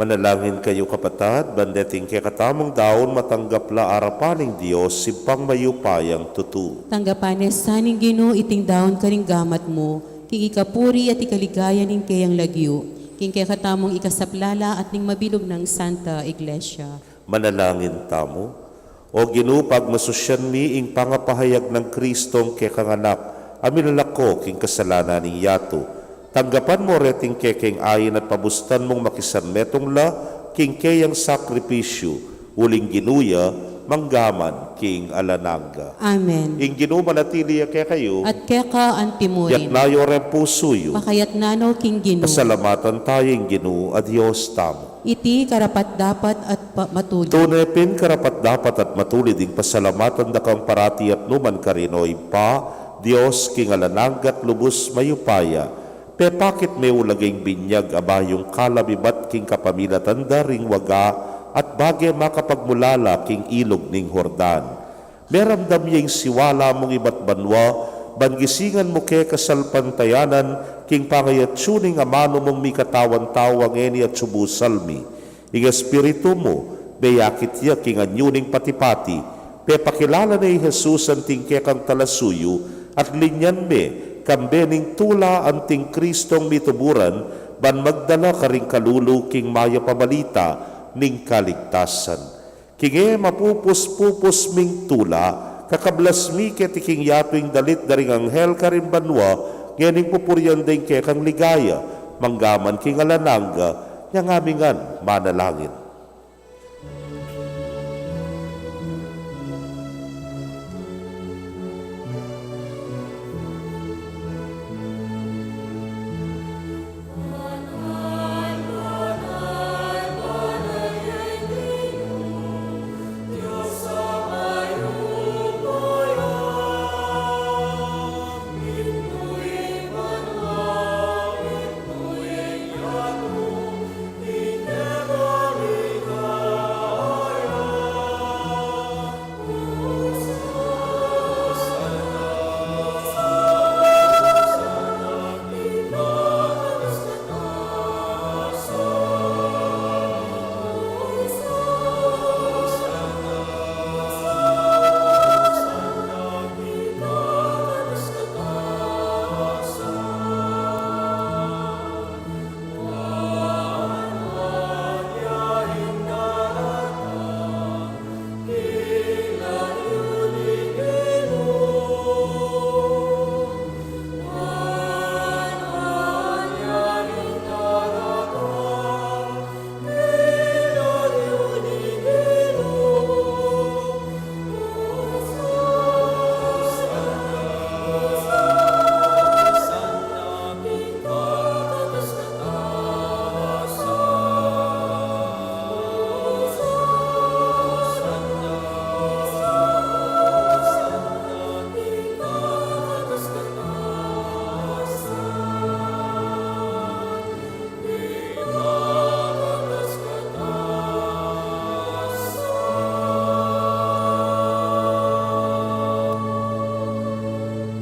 Manalangin kayo kapatad, bandeting kay katamong daon matanggap la arapaning Diyos simpang mayupayang tutu. Tanggapan niya saning Ginoo iting daon karing gamat mo, king ikapuri at ikaligaya ning kayang lagyo, king kay katamong ikasaplala at ning mabilog ng Santa Iglesia. Manalangin tamo. O Ginoo, pagmasusyan mi ing pangapahayag ng Kristong kay kanganak, amin lalako king kasalanan ning yato. Tanggapan mo reting kekeng ayin at pabustan mong makisan metong la, king kayang sakripisyo, uling ginuya, manggaman, king alananga. Amen. Ing Ginoo manatili kay kayo, At keka yat antimurin, nayo rin pusuyo, makayat nano king Ginoo, pasalamatan tayong Ginoo, Diyos tamo. iti karapat dapat at matulid. Tunepin karapat dapat at matulid ing pasalamatan dakang parati at numan karinoy pa, Diyos king alananggat lubos mayupaya, pepakit may ulaging binyag abayong kalabibat king kapamilatan daring waga at bagay makapagmulala king ilog ning Hordan. Meramdam yung siwala mong iba't banwa, bangisingan mo ke kasalpantayanan king pangayatsuning amano mong mi katawan-tawang eni at subusalmi. Ing espiritu mo, beyakit ya king anyuning patipati, pepakilala na Jesus ang tingke kang talasuyo at linyan me, kambening tula anting Kristong mituburan, ban magdala karing kalulu king maya pamalita ning kaligtasan. Kinge mapupus-pupus ming tula, kakablas mi ketiking yatoing dalit daring anghel karing banwa, ngening pupuryan din ke kang ligaya, manggaman king alananga, nyangamingan manalangin.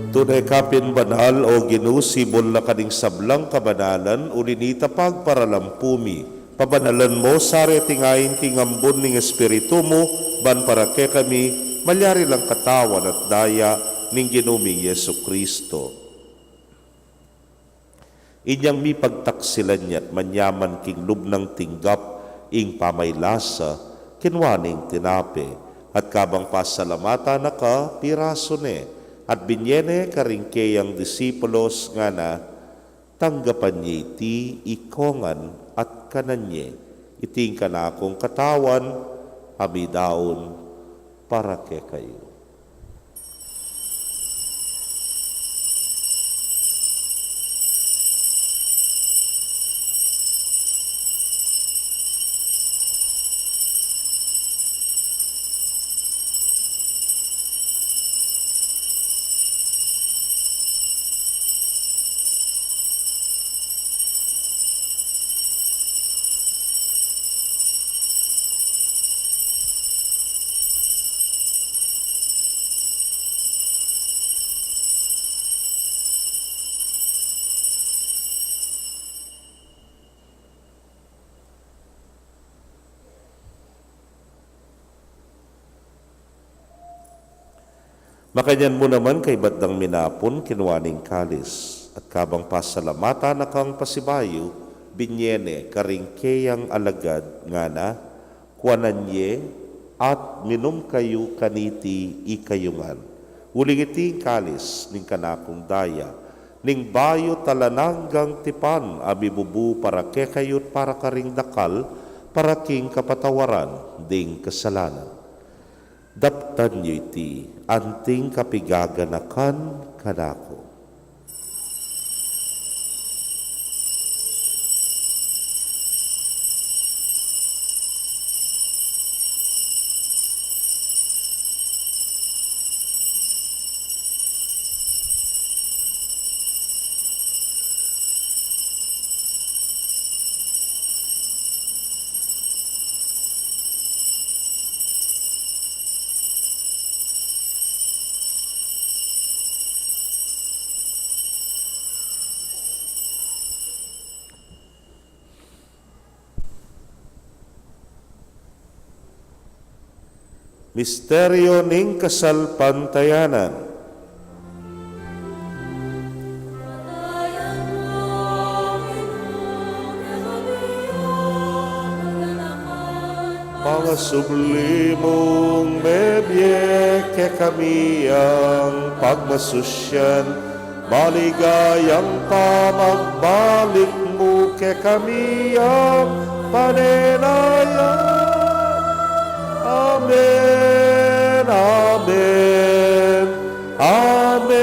Tunay kapin banal o ginusibol na kaning sablang kabanalan, ulinita pagparalampumi. Pabanalan mo, sari tingayin kingambon ning espiritu mo, ban para ke kami, malyari lang katawan at daya ning ginuming Yesu Kristo. Inyang mi pagtaksilan niya't manyaman king lubnang tinggap, ing pamaylasa, kinwaning tinape, at kabang pasalamata na ka, piraso ne, at binyene karingkeyang disipulos nga na tanggapan niya iti ikongan at kananye iting kanakong katawan amidaon para ke kayo. Makanyan mo naman kay Badang Minapon, kinuwaning kalis, at kabang pasalamatan na kang pasibayo, binyene karing keyang alagad nga na, kuananye at minum kayo kaniti ikayungan. Uling iti kalis ning kanakong daya, ning bayo talananggang tipan, abibubu para kekayot para karing dakal, para king kapatawaran ding kasalanan. Daptan niyo iti anting kapigaganakan kanako. Misteryo ning kasalpantayanan. Mga sublimong medye ke kami ang pagmasusyan, maligayang pamagbalik mo ke kami ang panenayan. Amen, Amen, Amen.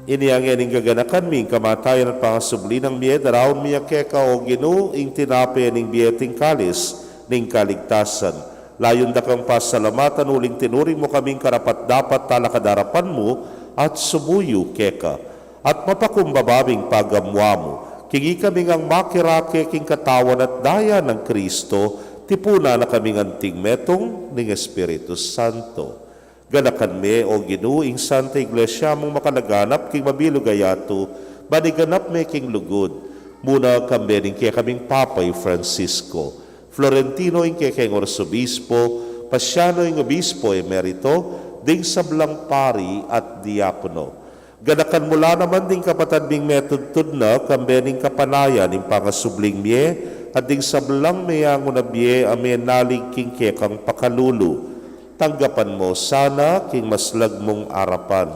Iniangyan ing gaganakan ming kamatayan at pangasubli ng miye, darawon miya keka o Ginoo ing tinapi ning biyeting kalis ning kaligtasan. Layon da kang pasalamatan uling tinuring mo kaming karapat dapat talakadarapan mo at sumuyo keka. At mapakumbababing pagamwa mo. Kingi kaming ang makirake king katawan at daya ng Kristo, tipuna na kaming anting metong ning Espiritu Santo. Ganakan me o Ginoo ing Santa Iglesia mong makalaganap king mabilugayato, baniganap me king lugod. Muna kambe ning kaya kaming Papay Francisco, Florentino ing kaya king Orsobispo, Pasiano ing Obispo Emerito, ding sablang pari at diakono. Ganakan mula naman ding kapatad ming metudtud na kambening kapanayan ng pangasubling miye at ding sablang mayang unabye amen nalig king kekang pakalulu. Tanggapan mo sana king maslag mong arapan.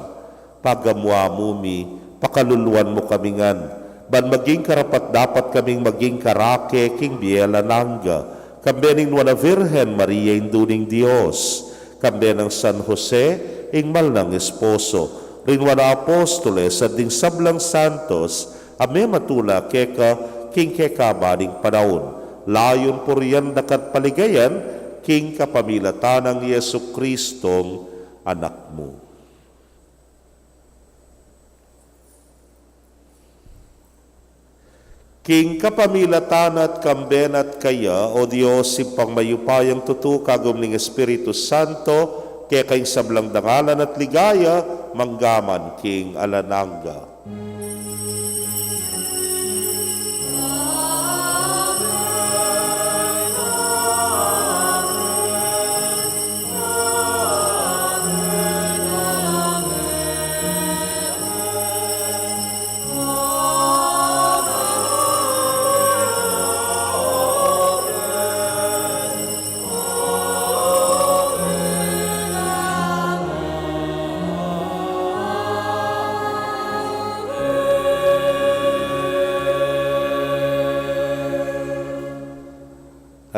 Pagamwa mumi, pakaluluan mo kamingan. Ban maging karapat dapat kaming maging karake king biela nangga. Kambening nuana Virgen Maria induning Dios. Kambenang San Jose ing malnang esposo. Rinwana apostoles at ding sablang santos, ame matula keka king keka baning panahon. Layon po riyan dakat paligayan, king kapamilatan ng Yesu Kristong anak mo. King kapamilatan at kamben at kaya, o Diyos, simpang mayupayang tutu kagum ning Espiritu Santo, kaya kayong sablang dangalan at ligaya, manggaman king alanangga.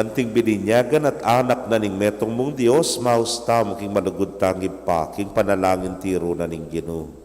Anting bininyagan at anak na ning metong mong Diyos, mausta mo king malugod tangib pa, king panalangin tiro na ning Ginoo.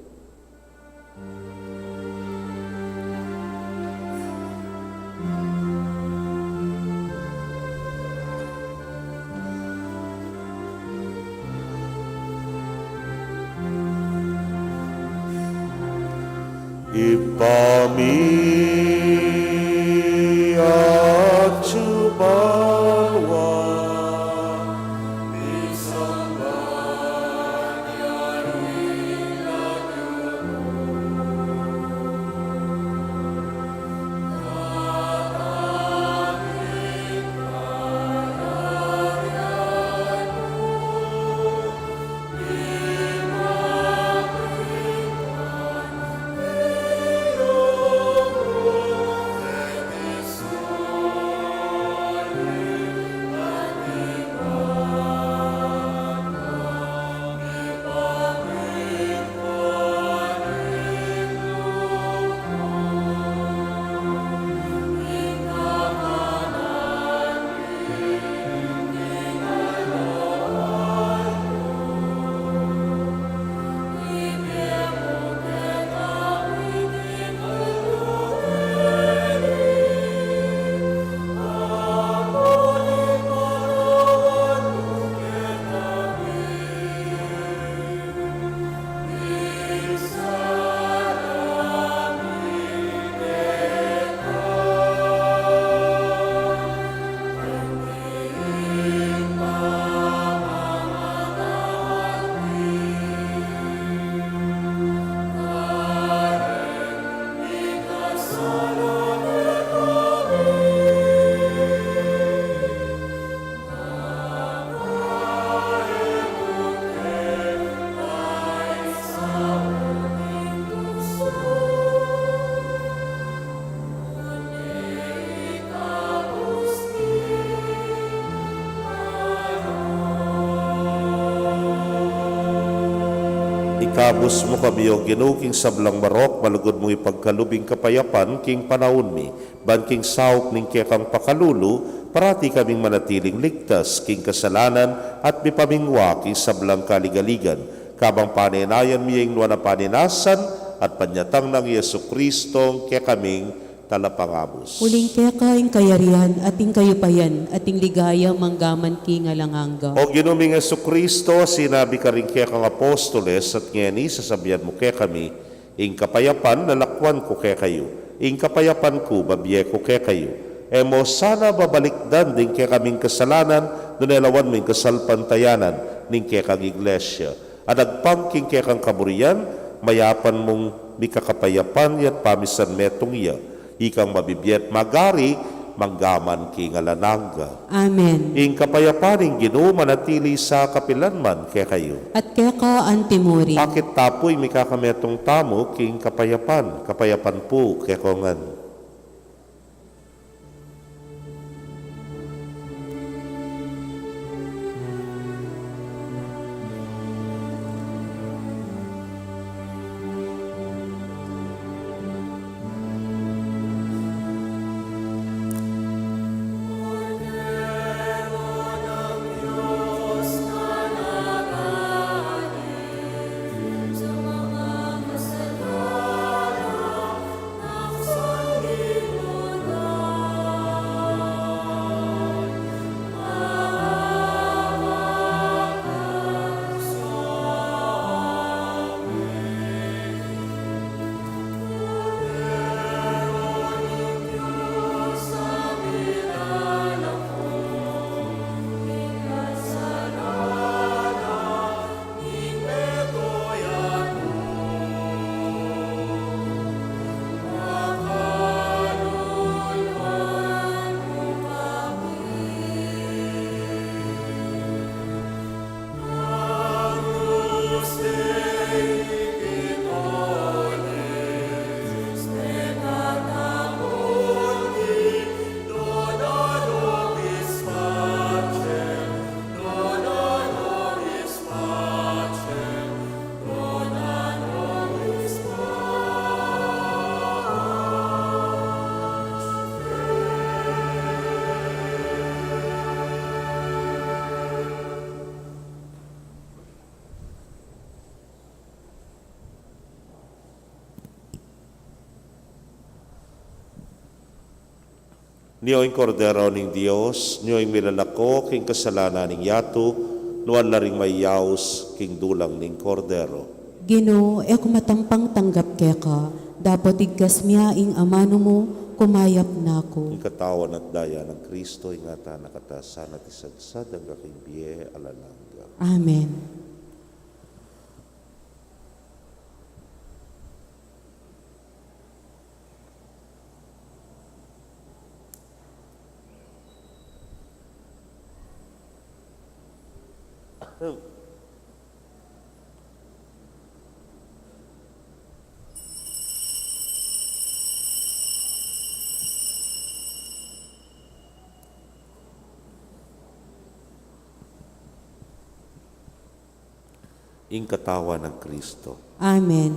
Ikabus mo kami o Ginoo king sablang marok, malugod mo ipagkalubing kapayapan king panahon mi, ban king saok ning kekang pakalulu, parati kaming manatiling ligtas king kasalanan at mipamingwa king sablang kaligaligan. Kabang paninayan mi yung luwa na paninasan at panyatang ng Yesu Kristong kaya kaming talapangabos. Uling keka ing kayarihan at ing kayupayan at ing ligaya manggaman ki nga langanga. O ginuming Yesu Kristo, sinabi ka rin kaya kang apostoles at ngeni sasabihan mo kaya kami, ing kapayapan nalakwan ko kaya kayo, ing kapayapan ko babiye ko kaya kayo. Emo sana babalikdan din kaya kaming kasalanan, nunelawan mo yung kasalpantayanan ning kaya kang iglesia. At agpangking kaya kang kaburian, mayapan mong mikakapayapan yat pamisan metong iya. Ikang mabibiyat magari, manggaman ki nga lanangga. Amen. Ing kapayapaning Ginoo manatili sa kapilanman kaya kayo. At keka antimuri. Akit tapoy mikakametong tamo king kapayapan, kapayapan po kaya kongan. Niyo'y kordero ning Dios, niyo'y milalako king kasalanan ning yato, nuan laring mayaos king dulang ning kordero. Ginoo, ako matampang tanggap keka. Dapat igkas miya ing amano mo, kumayap na ko. Ing katawan at daya ng Kristo, ingata nakatasan at isadsad ang kaking biye alalangga. Amen. Ing katawan ng Kristo. Amen.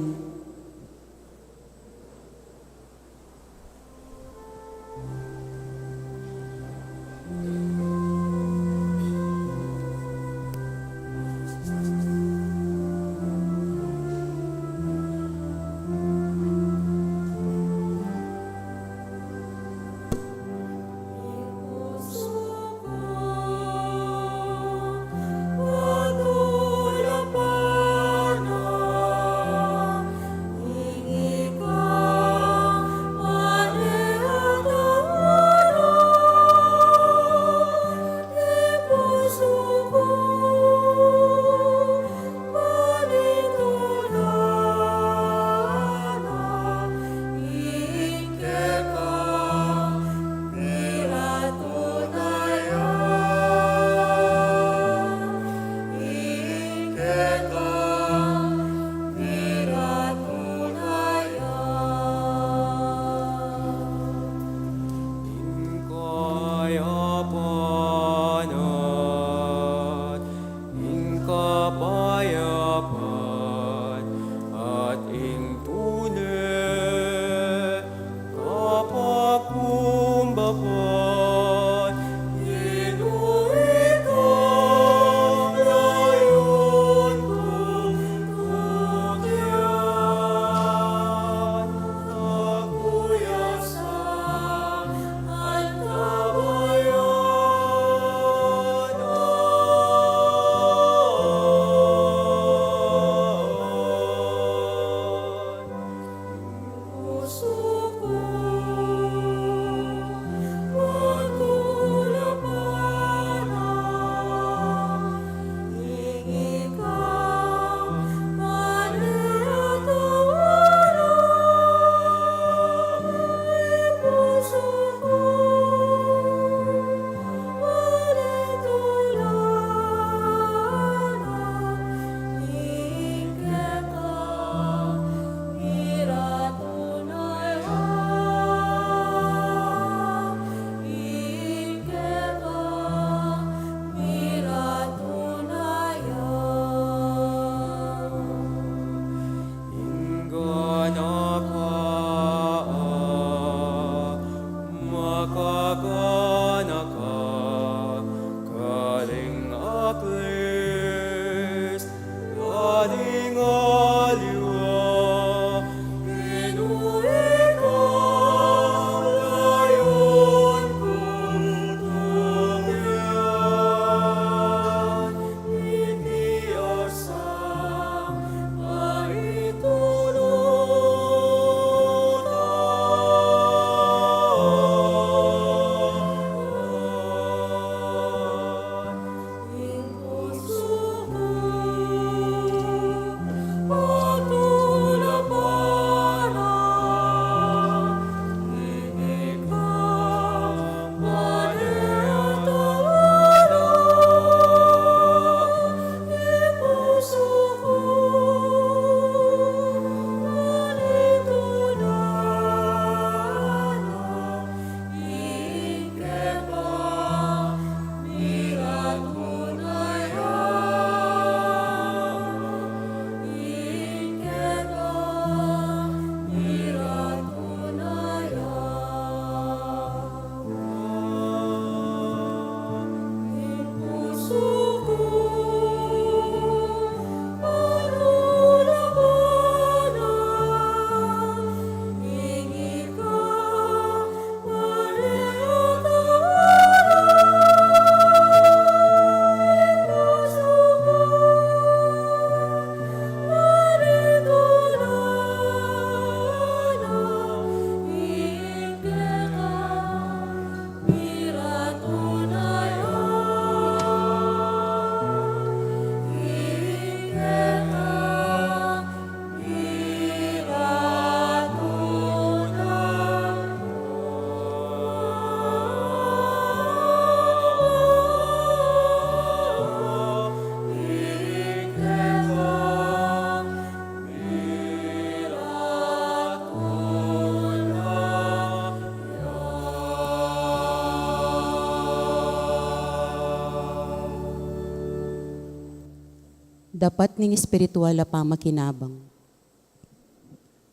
dapat ning espiritual a pamakinabang.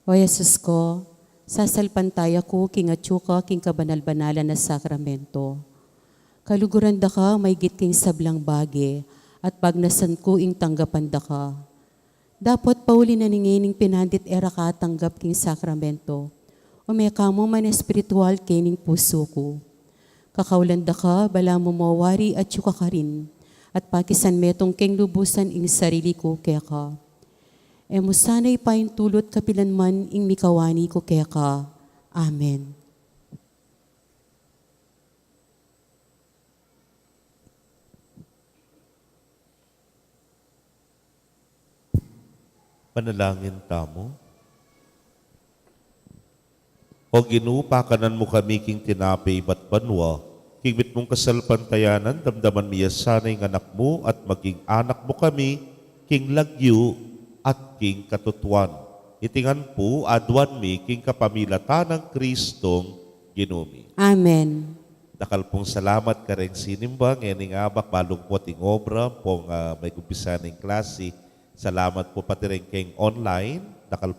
O Jesus ko, sasalpantaya ko king atsuka king kabanal-banalan na sakramento. Kaluguran da ka, may git king sablang bagi, at pagnasan ko ing tanggapan da ka. Dapat pauli na ningining pinandit era ka tanggap king sakramento. O may kamo man espiritual kining puso ko. Kakaulan da ka, bala mo mawari at yuka ka rin. At pakisan metong king lubusan ing sarili ko kaya ka. E mo sana'y paing tulot kapilanman ing mikawani ko kaya ka. Amen. Panalangin tamo. O Ginoo, pakanan mo kami king tinapay ba't banwa, king bit mong kasalpantayanan, damdaman miya sana'y anak mo at maging anak mo kami, king lagyo at king katutuan. Itingan po, adwan mi, king kapamilatan ng Kristong Ginumi. Amen. Dakal pong salamat ka rin sinimba, ngayon abak, malungkot ing obra, pong may kumpisa ng klase. Salamat po pati rin king online, dakal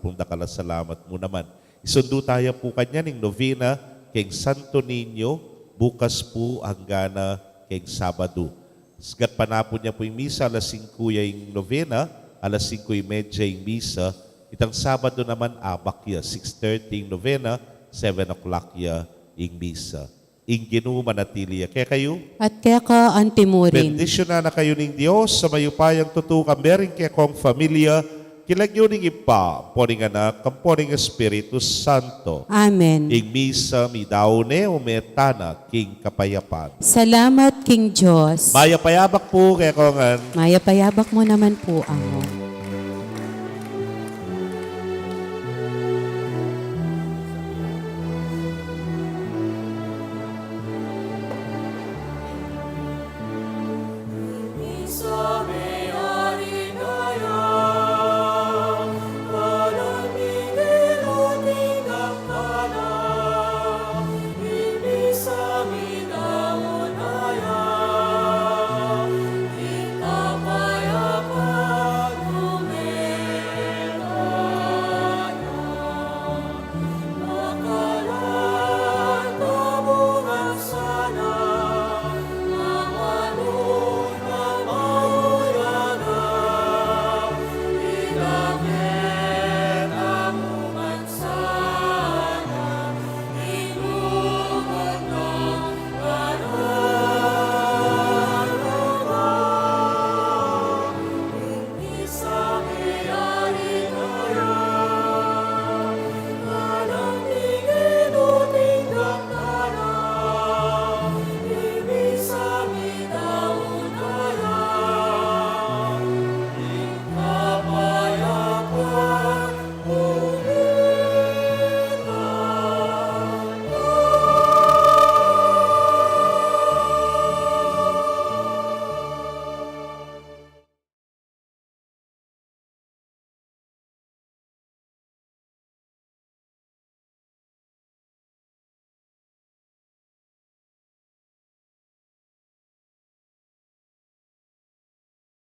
salamat mo naman. Isundo tayo po kanya ng novena king Santo Niño, bukas po hanggang king Sabado. Sagat pa na po niya po yung misa, alas 5 yung novena, alas 5:30 yung misa. Itang Sabado naman, abak ya, 6:30 yung novena, 7 o'clock ya yung misa. Ing Ginoo manatili ya. Kaya kayo, At kaya ka antimurin. bendisyon na kayo ng Diyos sa mayupayang tutukan, meron kaya kong familia, kilagyo ning ipa, poning anak, kamponing Espiritu Santo. Amen. Ing misa, midaone, umetana, king kapayapan. Salamat, King Diyos. Maya payabak po kaya kongan. Maya payabak mo naman po ako.